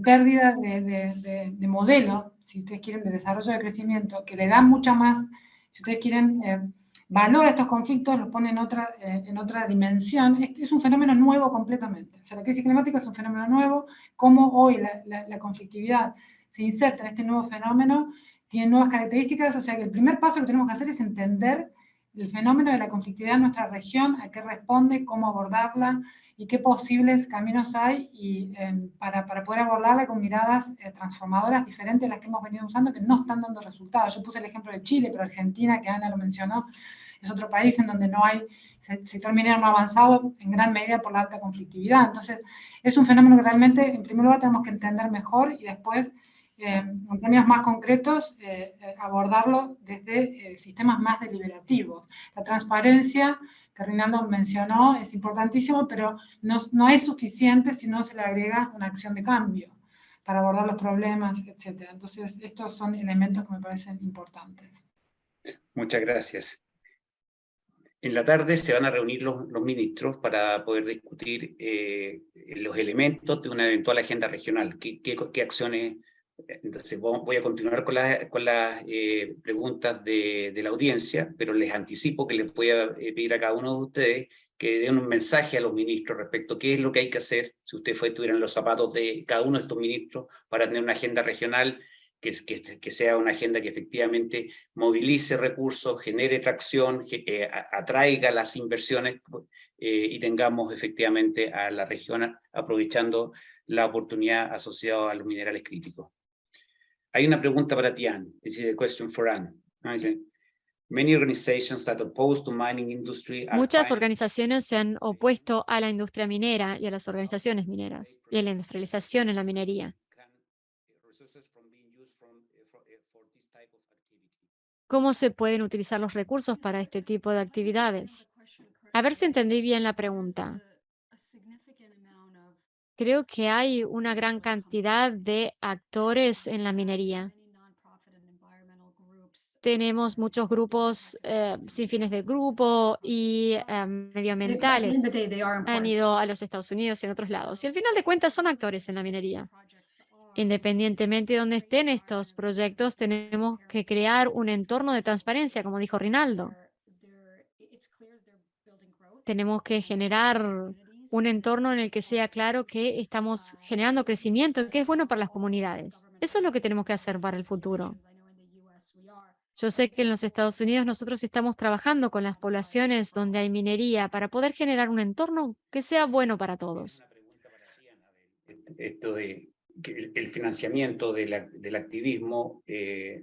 pérdida de modelo, si ustedes quieren, de desarrollo de crecimiento, que le da mucha más, si ustedes quieren, valor a estos conflictos, los pone en otra dimensión. Es un fenómeno nuevo completamente. O sea, la crisis climática es un fenómeno nuevo. Cómo hoy la conflictividad se inserta en este nuevo fenómeno, tiene nuevas características. O sea, que el primer paso que tenemos que hacer es entender el fenómeno de la conflictividad en nuestra región, a qué responde, cómo abordarla y qué posibles caminos hay para poder abordarla con miradas transformadoras diferentes a las que hemos venido usando, que no están dando resultados. Yo puse el ejemplo de Chile, pero Argentina, que Ana lo mencionó, es otro país en donde no hay sector minero no avanzado en gran medida por la alta conflictividad. Entonces, es un fenómeno que realmente, en primer lugar, tenemos que entender mejor y después, en términos más concretos, abordarlo desde sistemas más deliberativos. La transparencia que Rinaldo mencionó es importantísimo, pero no es suficiente si no se le agrega una acción de cambio para abordar los problemas, etc. Entonces, estos son elementos que me parecen importantes. Muchas gracias. En la tarde se van a reunir los ministros para poder discutir los elementos de una eventual agenda regional. ¿Qué acciones? Entonces voy a continuar con las preguntas de la audiencia, pero les anticipo que les voy a pedir a cada uno de ustedes que den un mensaje a los ministros respecto a qué es lo que hay que hacer si ustedes estuvieran los zapatos de cada uno de estos ministros para tener una agenda regional que sea una agenda que efectivamente movilice recursos, genere tracción, atraiga las inversiones y tengamos efectivamente a la región aprovechando la oportunidad asociada a los minerales críticos. Hay una pregunta para ti, Anne. This is a question for Anne. Many organizations that oppose to mining industry are Muchas organizaciones se han opuesto a la industria minera y a las organizaciones mineras y a la industrialización en la minería. ¿Cómo se pueden utilizar los recursos para este tipo de actividades? A ver si entendí bien la pregunta. Creo que hay una gran cantidad de actores en la minería. Tenemos muchos grupos sin fines de grupo y medioambientales. Han ido a los Estados Unidos y en otros lados. Y al final de cuentas son actores en la minería. Independientemente de dónde estén estos proyectos, tenemos que crear un entorno de transparencia, como dijo Rinaldo. Tenemos que generar un entorno en el que sea claro que estamos generando crecimiento, que es bueno para las comunidades. Eso es lo que tenemos que hacer para el futuro. Yo sé que en los Estados Unidos nosotros estamos trabajando con las poblaciones donde hay minería para poder generar un entorno que sea bueno para todos. Esto de que el financiamiento del activismo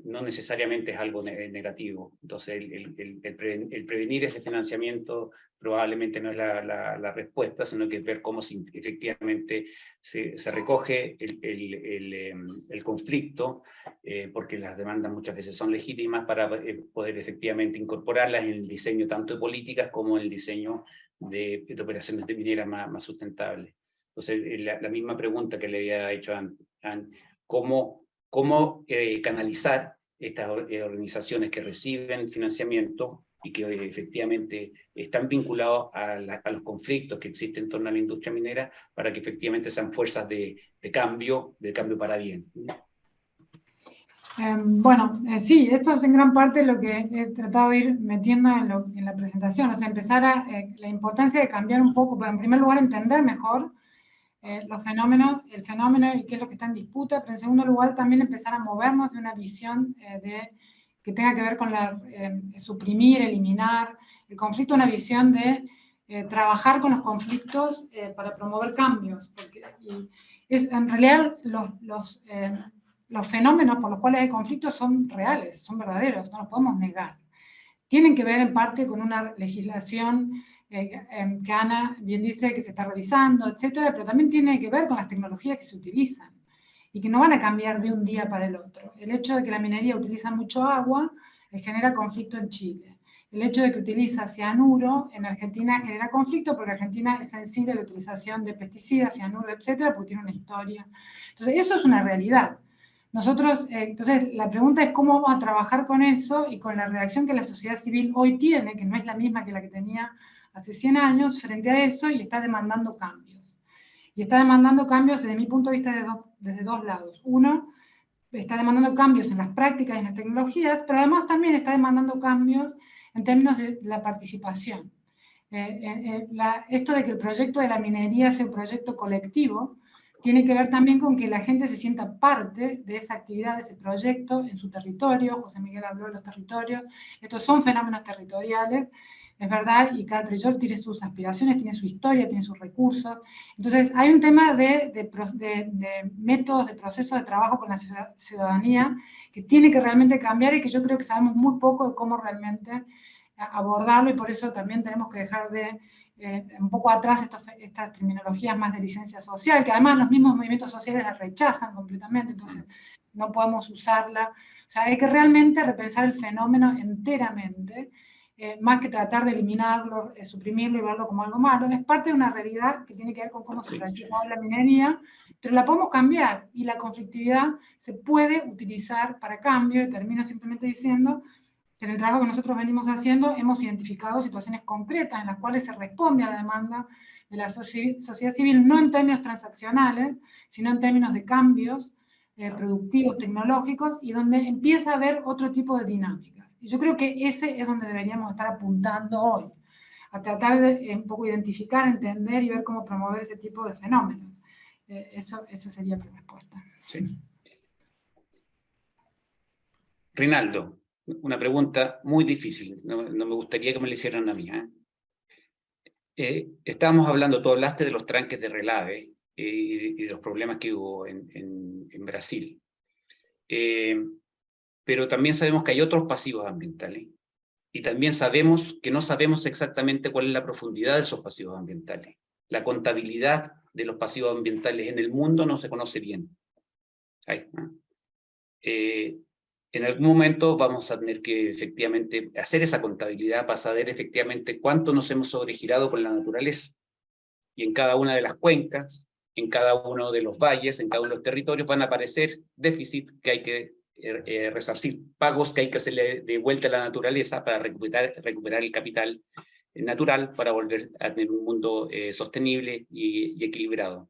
no necesariamente es algo negativo. Entonces, el prevenir ese financiamiento probablemente no es la respuesta, sino que es ver cómo efectivamente se recoge el conflicto, porque las demandas muchas veces son legítimas para poder efectivamente incorporarlas en el diseño tanto de políticas como en el diseño de operaciones de mineras más sustentables. Entonces, la misma pregunta que le había hecho a Anne, ¿cómo canalizar estas organizaciones que reciben financiamiento y que efectivamente están vinculados a los conflictos que existen en torno a la industria minera para que efectivamente sean fuerzas de cambio para bien? Sí, esto es en gran parte lo que he tratado de ir metiendo en la presentación, o sea, empezar la importancia de cambiar un poco, pero en primer lugar entender mejor el fenómeno y qué es lo que está en disputa, pero en segundo lugar también empezar a movernos de una visión que tenga que ver con suprimir, eliminar el conflicto, una visión de trabajar con los conflictos para promover cambios, porque en realidad los fenómenos por los cuales hay conflictos son reales, son verdaderos, no los podemos negar. Tienen que ver en parte con una legislación que Ana bien dice que se está revisando, etcétera, pero también tiene que ver con las tecnologías que se utilizan y que no van a cambiar de un día para el otro. El hecho de que la minería utiliza mucho agua genera conflicto en Chile. El hecho de que utiliza cianuro en Argentina genera conflicto porque Argentina es sensible a la utilización de pesticidas, cianuro, etcétera, porque tiene una historia. Entonces, eso es una realidad. Nosotros, entonces, la pregunta es cómo vamos a trabajar con eso y con la reacción que la sociedad civil hoy tiene, que no es la misma que la que tenía hace 100 años, frente a eso, y está demandando cambios. Y está demandando cambios, desde mi punto de vista, desde dos lados. Uno, está demandando cambios en las prácticas y en las tecnologías, pero además también está demandando cambios en términos de la participación. Esto de que el proyecto de la minería sea un proyecto colectivo, tiene que ver también con que la gente se sienta parte de esa actividad, de ese proyecto en su territorio. José Miguel habló de los territorios. Estos son fenómenos territoriales, es verdad, y cada territorio tiene sus aspiraciones, tiene su historia, tiene sus recursos. Entonces, hay un tema de métodos, de procesos de trabajo con la ciudadanía que tiene que realmente cambiar y que yo creo que sabemos muy poco de cómo realmente abordarlo, y por eso también tenemos que dejar de un poco atrás estas terminologías más de licencia social, que además los mismos movimientos sociales las rechazan completamente, entonces no podemos usarla. O sea, hay que realmente repensar el fenómeno enteramente, más que tratar de eliminarlo, suprimirlo y verlo como algo malo. Es parte de una realidad que tiene que ver con cómo se practica hoy la minería, pero la podemos cambiar, y la conflictividad se puede utilizar para cambio, y termino simplemente diciendo que en el trabajo que nosotros venimos haciendo hemos identificado situaciones concretas en las cuales se responde a la demanda de la sociedad civil, no en términos transaccionales, sino en términos de cambios productivos, tecnológicos, y donde empieza a haber otro tipo de dinámicas. Y yo creo que ese es donde deberíamos estar apuntando hoy, a tratar de un poco identificar, entender y ver cómo promover ese tipo de fenómenos. Eso sería mi respuesta. Sí. Rinaldo, una pregunta muy difícil, no me gustaría que me la hicieran a mí. Estábamos hablando, tú hablaste de los tranques de relave y de los problemas que hubo en Brasil. Pero también sabemos que hay otros pasivos ambientales, y también sabemos que no sabemos exactamente cuál es la profundidad de esos pasivos ambientales. La contabilidad de los pasivos ambientales en el mundo no se conoce bien. En algún momento vamos a tener que efectivamente hacer esa contabilidad para saber efectivamente cuánto nos hemos sobregirado con la naturaleza. Y en cada una de las cuencas, en cada uno de los valles, en cada uno de los territorios van a aparecer déficit que hay que resarcir, pagos que hay que hacerle de vuelta a la naturaleza para recuperar el capital natural, para volver a tener un mundo sostenible y equilibrado.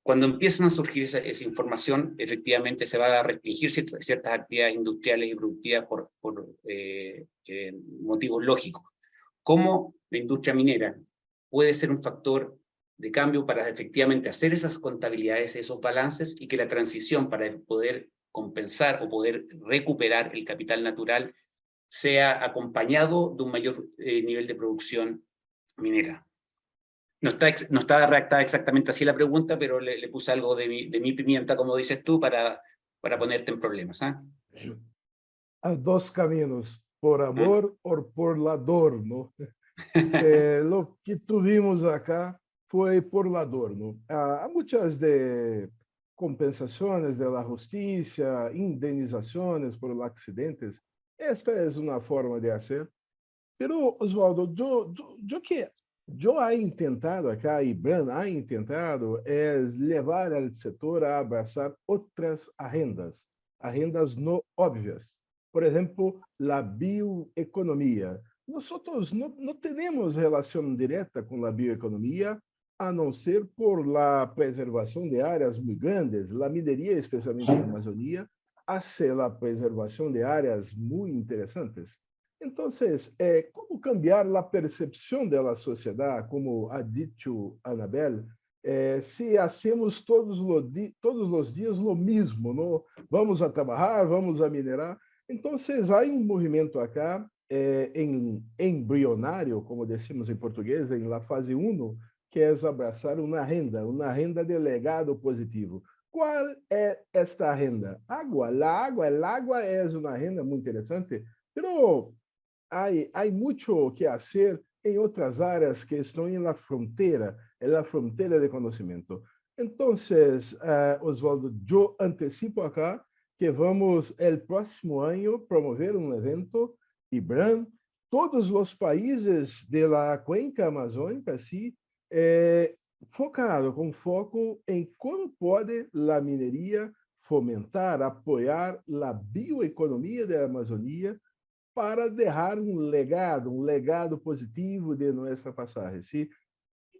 Cuando empiezan a surgir esa información, efectivamente se va a restringir ciertas actividades industriales y productivas por motivos lógicos. ¿Cómo la industria minera puede ser un factor de cambio para efectivamente hacer esas contabilidades, esos balances, y que la transición para poder compensar o poder recuperar el capital natural sea acompañado de un mayor nivel de producción minera? No está redactada exactamente así la pregunta, pero le puse algo de mi pimienta, como dices tú, para ponerte en problemas. Hay dos caminos, por amor o por la dor, ¿no? Lo que tuvimos acá fue por la dor, ¿no? Há muchas de compensaciones de la justicia, indemnizaciones por los accidentes. Esta es una forma de hacer. Pero, Oswaldo, yo he intentado acá, y Bran ha intentado, es llevar al sector a abrazar otras agendas no obvias. Por ejemplo, la bioeconomía. Nosotros no tenemos relación directa con la bioeconomía, a no ser por la preservación de áreas muy grandes. La minería, especialmente en la Amazonía, hace la preservación de áreas muy interesantes. Entonces, ¿cómo cambiar la percepción de la sociedad, como ha dicho Anabel, si hacemos todos los días lo mismo, ¿no? Vamos a trabajar, vamos a minerar. Entonces, hay un movimiento acá, embrionario, como decimos en portugués, en la fase 1, que es abrazar una agenda de legado positivo. ¿Cuál es esta agenda? El agua es una agenda muy interesante, pero hay mucho que hacer en otras áreas que están en la frontera de conocimiento. Entonces, Oswaldo, yo anticipo acá que vamos el próximo año promover un evento, IBRAM, todos los países de la cuenca amazónica, ¿sí? Con foco en cómo puede la minería fomentar, apoyar la bioeconomía de la Amazonía para dejar um legado positivo de nossa passagem. ¿Sí?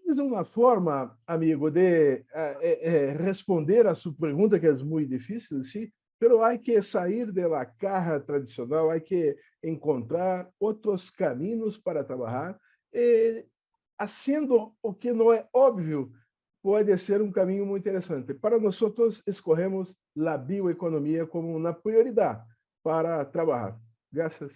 Es uma forma, amigo, de responder a sua pergunta, que é muito difícil, ¿sí? Pero há que sair da caja tradicional, há que encontrar outros caminhos para trabalhar. haciendo o que no es obvio, puede ser un camino muy interesante. Para nosotros, escogemos la bioeconomía como una prioridad para trabajar. Gracias.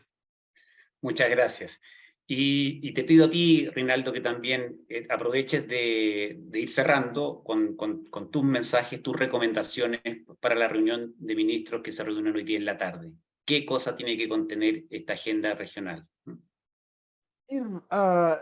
Muchas gracias. Y te pido a ti, Rinaldo, que también aproveches de ir cerrando con tus mensajes, tus recomendaciones para la reunión de ministros que se reúnen hoy día en la tarde. ¿Qué cosa tiene que contener esta agenda regional?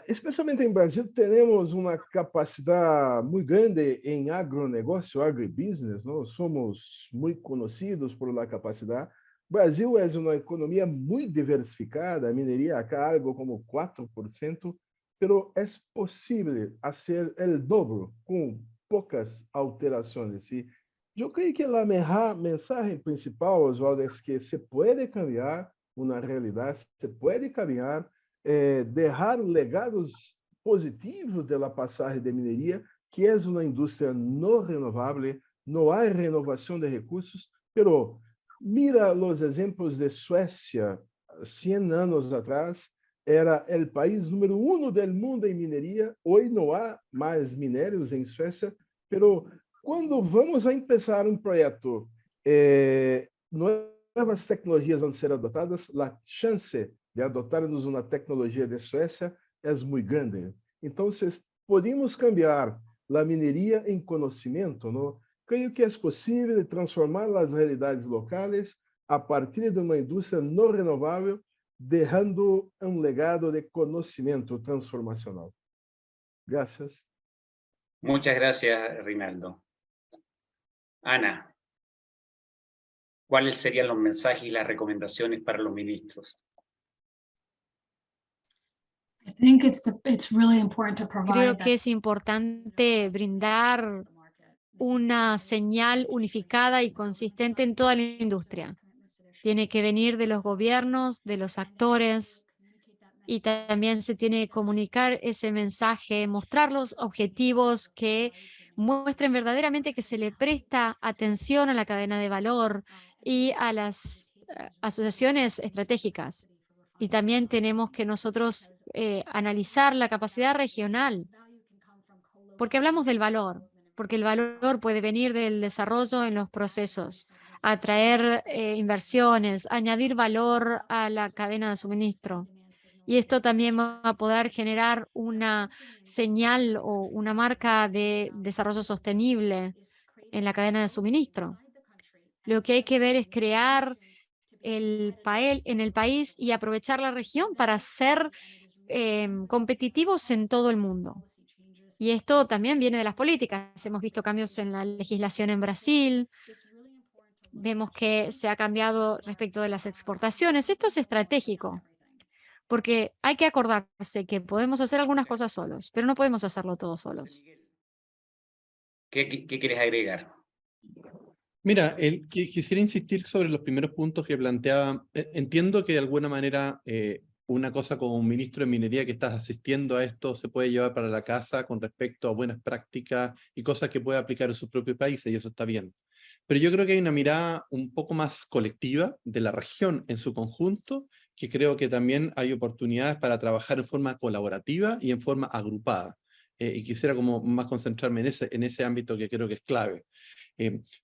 Especialmente en Brasil, tenemos una capacidad muy grande en agronegócio, agribusiness, ¿no? Somos muy conocidos por la capacidad. Brasil es una economía muy diversificada, minería acá algo como 4%, pero es posible hacer el doble con pocas alteraciones. Y yo creo que la mejor mensaje principal, Oswaldo, es que se puede cambiar una realidad, se puede cambiar, dejar legados positivos de la pasaje de minería, que es una industria no renovable, no hay renovación de recursos, pero mira los ejemplos de Suecia, 100 años atrás, era el país número 1 del mundo en minería, hoy no hay más minérios en Suecia, pero cuando vamos a empezar un proyecto, nuevas tecnologías van a ser adotadas, la chance de adotarmos uma tecnologia de Suécia é muito grande. Então, podemos cambiar a mineria em conhecimento, não? Creio que é possível transformar as realidades locais a partir de uma indústria não renovável, deixando um legado de conhecimento transformacional. Gracias. Muchas gracias, Rinaldo. Ana, ¿cuáles serían los mensajes y las recomendaciones para los ministros? Creo que es importante brindar una señal unificada y consistente en toda la industria. Tiene que venir de los gobiernos, de los actores, y también se tiene que comunicar ese mensaje, mostrar los objetivos que muestren verdaderamente que se le presta atención a la cadena de valor y a las asociaciones estratégicas. Y también tenemos que nosotros analizar la capacidad regional, porque hablamos del valor, porque el valor puede venir del desarrollo en los procesos, atraer inversiones, añadir valor a la cadena de suministro. Y esto también va a poder generar una señal o una marca de desarrollo sostenible en la cadena de suministro. Lo que hay que ver es crear en el país y aprovechar la región para ser competitivos en todo el mundo. Y esto también viene de las políticas. Hemos visto cambios en la legislación en Brasil. Vemos que se ha cambiado respecto de las exportaciones. Esto es estratégico, porque hay que acordarse que podemos hacer algunas cosas solos, pero no podemos hacerlo todo solos. ¿Qué quieres agregar? Mira, quisiera insistir sobre los primeros puntos que planteaba. Entiendo que de alguna manera una cosa como un ministro de minería que estás asistiendo a esto se puede llevar para la casa con respecto a buenas prácticas y cosas que puede aplicar en sus propios países, y eso está bien. Pero yo creo que hay una mirada un poco más colectiva de la región en su conjunto, que creo que también hay oportunidades para trabajar en forma colaborativa y en forma agrupada. Y quisiera como más concentrarme en ese ámbito que creo que es clave.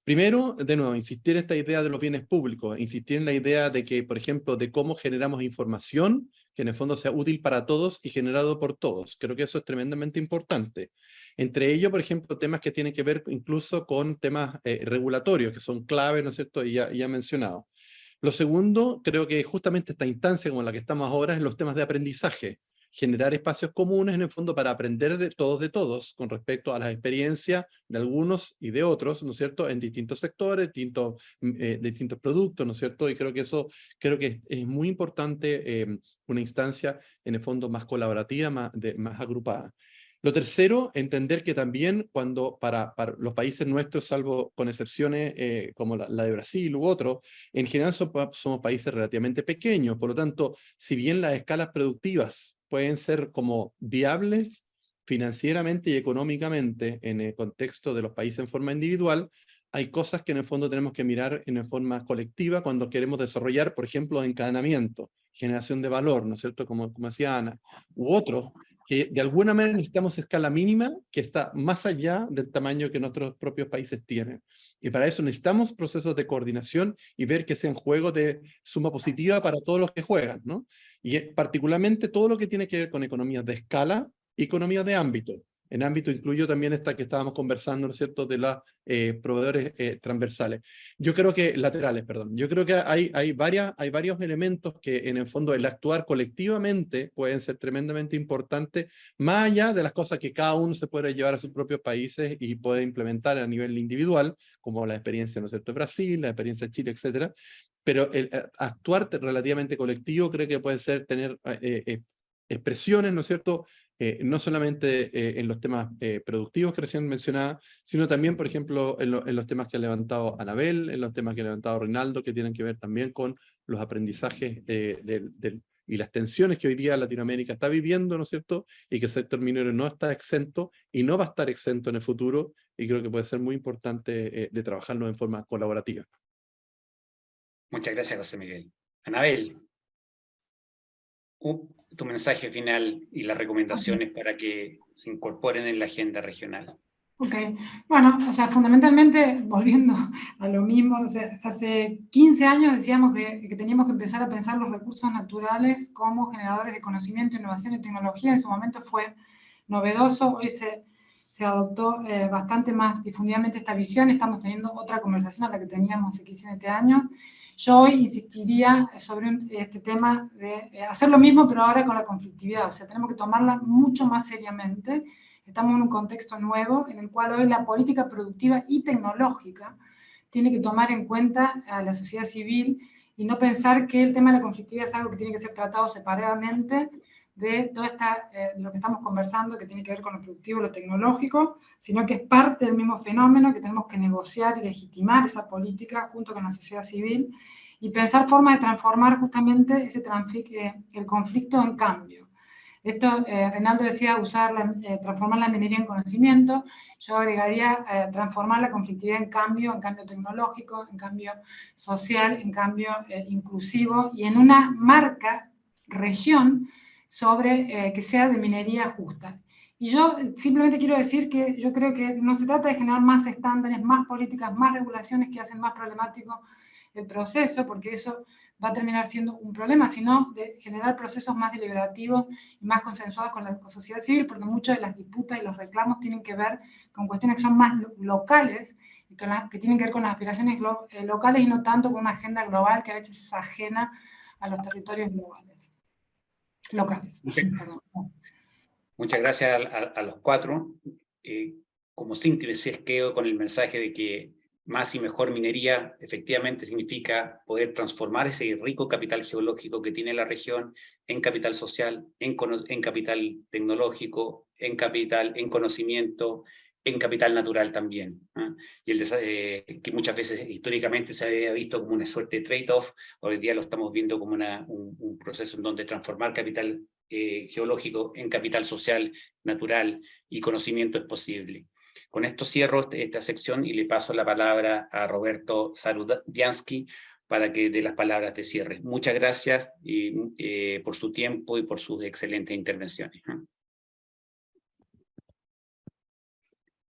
Primero, de nuevo, insistir en esta idea de los bienes públicos, insistir en la idea de que, por ejemplo, de cómo generamos información que en el fondo sea útil para todos y generado por todos. Creo que eso es tremendamente importante. Entre ellos, por ejemplo, temas que tienen que ver incluso con temas regulatorios, que son claves, ¿no es cierto? Y ya mencionado. Lo segundo, creo que justamente esta instancia como la que estamos ahora es los temas de aprendizaje. Generar espacios comunes en el fondo para aprender de todos con respecto a las experiencias de algunos y de otros, ¿no es cierto?, en distintos sectores, distintos productos, ¿no es cierto? Y creo que eso es muy importante, una instancia en el fondo más colaborativa, más agrupada. Lo tercero, entender que también cuando para los países nuestros, salvo con excepciones como la de Brasil u otros, en general somos países relativamente pequeños, por lo tanto, si bien las escalas productivas pueden ser como viables financieramente y económicamente en el contexto de los países en forma individual, hay cosas que en el fondo tenemos que mirar en forma colectiva cuando queremos desarrollar, por ejemplo, encadenamiento, generación de valor, ¿no es cierto?, como decía Ana, u otros que de alguna manera necesitamos escala mínima que está más allá del tamaño que nuestros propios países tienen. Y para eso necesitamos procesos de coordinación y ver que sean juegos de suma positiva para todos los que juegan, ¿no? Y particularmente todo lo que tiene que ver con economías de escala y economías de ámbito. En ámbito incluyo también esta que estábamos conversando, ¿no es cierto?, de los proveedores transversales. Yo creo que, laterales, perdón. Yo creo que hay varios elementos que en el fondo el actuar colectivamente pueden ser tremendamente importantes, más allá de las cosas que cada uno se puede llevar a sus propios países y puede implementar a nivel individual, como la experiencia, ¿no es cierto?, de Brasil, la experiencia de Chile, etcétera. Pero el actuar relativamente colectivo creo que puede ser tener expresiones, ¿no es cierto?, no solamente en los temas productivos que recién mencionaba, sino también, por ejemplo, en los temas que ha levantado Anabel, en los temas que ha levantado Reinaldo, que tienen que ver también con los aprendizajes y las tensiones que hoy día Latinoamérica está viviendo, ¿no es cierto?, y que el sector minero no está exento y no va a estar exento en el futuro, y creo que puede ser muy importante de trabajarlo en forma colaborativa. Muchas gracias, José Miguel. Anabel, tu mensaje final y las recomendaciones para que se incorporen en la agenda regional. Ok, bueno, o sea, fundamentalmente, volviendo a lo mismo, o sea, hace 15 años decíamos que teníamos que empezar a pensar los recursos naturales como generadores de conocimiento, innovación y tecnología. En su momento fue novedoso, hoy se adoptó bastante más difundidamente esta visión. Estamos teniendo otra conversación a la que teníamos hace 17 años. Yo hoy insistiría sobre este tema de hacer lo mismo, pero ahora con la conflictividad. O sea, tenemos que tomarla mucho más seriamente. Estamos en un contexto nuevo en el cual hoy la política productiva y tecnológica tiene que tomar en cuenta a la sociedad civil y no pensar que el tema de la conflictividad es algo que tiene que ser tratado separadamente de todo lo que estamos conversando, que tiene que ver con lo productivo y lo tecnológico, sino que es parte del mismo fenómeno, que tenemos que negociar y legitimar esa política junto con la sociedad civil y pensar formas de transformar justamente el conflicto en cambio. Esto, Reinaldo decía, transformar la minería en conocimiento. Yo agregaría transformar la conflictividad en cambio tecnológico, en cambio social, en cambio inclusivo y en una marca, región, sobre que sea de minería justa. Y yo simplemente quiero decir que yo creo que no se trata de generar más estándares, más políticas, más regulaciones que hacen más problemático el proceso, porque eso va a terminar siendo un problema, sino de generar procesos más deliberativos y más consensuados con la sociedad civil, porque muchas de las disputas y los reclamos tienen que ver con cuestiones que son más locales, y que tienen que ver con las aspiraciones locales y no tanto con una agenda global que a veces es ajena a los territorios locales. Perdón. Muchas gracias a los cuatro. Como síntesis quedo con el mensaje de que más y mejor minería efectivamente significa poder transformar ese rico capital geológico que tiene la región en capital social, en capital tecnológico, en conocimiento, en capital natural también. Y que muchas veces históricamente se había visto como una suerte de trade-off, hoy día lo estamos viendo como un proceso en donde transformar capital geológico en capital social, natural y conocimiento es posible. Con esto cierro esta sección y le paso la palabra a Roberto Sarudiansky para que dé las palabras de cierre. Muchas gracias por su tiempo y por sus excelentes intervenciones.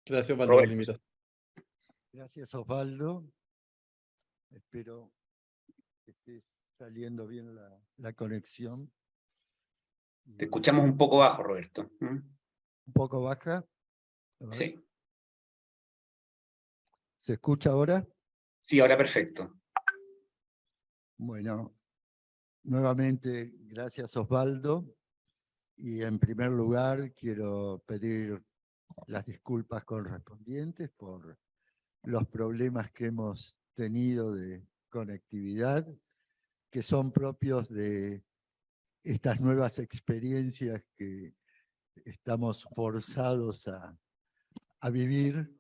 Gracias, Osvaldo, por la invitación. Gracias, Osvaldo. Espero que esté saliendo bien la conexión. Te escuchamos un poco bajo, Roberto. ¿Un poco baja? Sí. ¿Se escucha ahora? Sí, ahora perfecto. Bueno, nuevamente, gracias, Osvaldo. Y en primer lugar, quiero pedir las disculpas correspondientes por los problemas que hemos tenido de conectividad, que son propios de estas nuevas experiencias que estamos forzados a vivir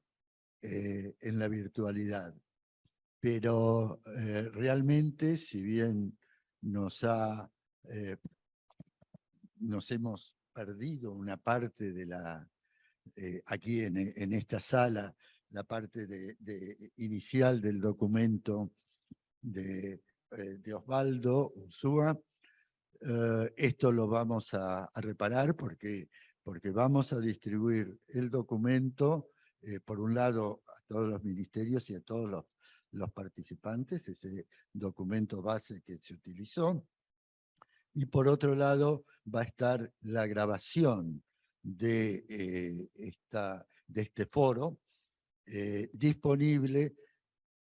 en la virtualidad. Pero realmente, si bien nos hemos perdido una parte de aquí en esta sala, la parte inicial del documento de Osvaldo Ursúa, esto lo vamos a reparar porque porque vamos a distribuir el documento, por un lado, a todos los ministerios y a todos los participantes, ese documento base que se utilizó, y por otro lado va a estar la grabación de este foro disponible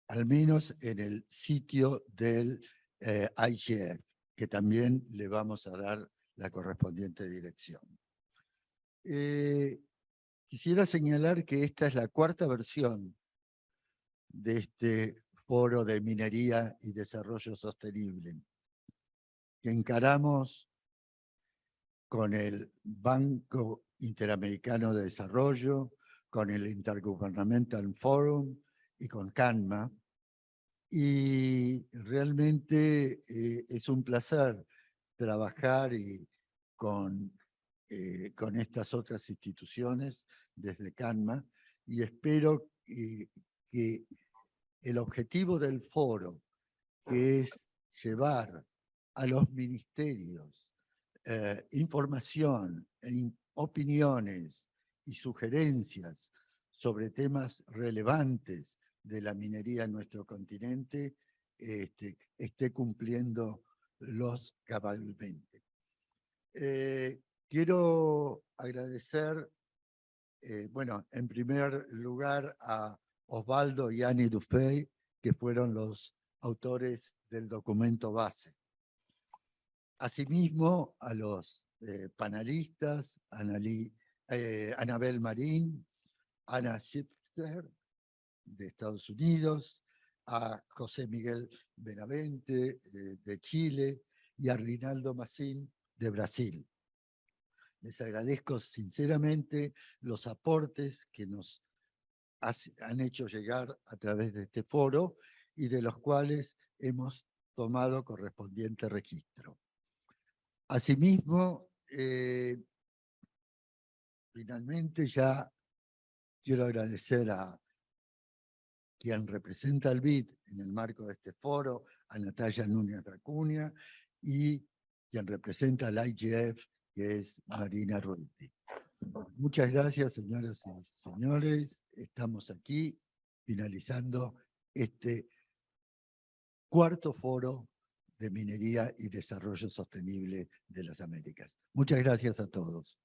al menos en el sitio del IGF, que también le vamos a dar la correspondiente dirección. Quisiera señalar que esta es la cuarta versión de este foro de minería y desarrollo sostenible, que encaramos con el Banco Interamericano de Desarrollo, con el Intergovernmental Forum y con CANMA. Y realmente es un placer trabajar con estas otras instituciones desde CANMA, y espero que el objetivo del foro, que es llevar a los ministerios información, opiniones y sugerencias sobre temas relevantes de la minería en nuestro continente, esté cumpliéndolos cabalmente. Quiero agradecer, bueno, en primer lugar a Osvaldo y Annie Dufay, que fueron los autores del documento base. Asimismo, a los panelistas, Anabel Marín, Ana Schifter, de Estados Unidos, a José Miguel Benavente, de Chile, y a Rinaldo Massín, de Brasil. Les agradezco sinceramente los aportes que nos han hecho llegar a través de este foro y de los cuales hemos tomado correspondiente registro. Asimismo, finalmente ya quiero agradecer a quien representa al BID en el marco de este foro, a Natalia Núñez Acuña, y quien representa al IGF, que es Marina Ruti. Muchas gracias, señoras y señores. Estamos aquí finalizando este cuarto foro de minería y desarrollo sostenible de las Américas. Muchas gracias a todos.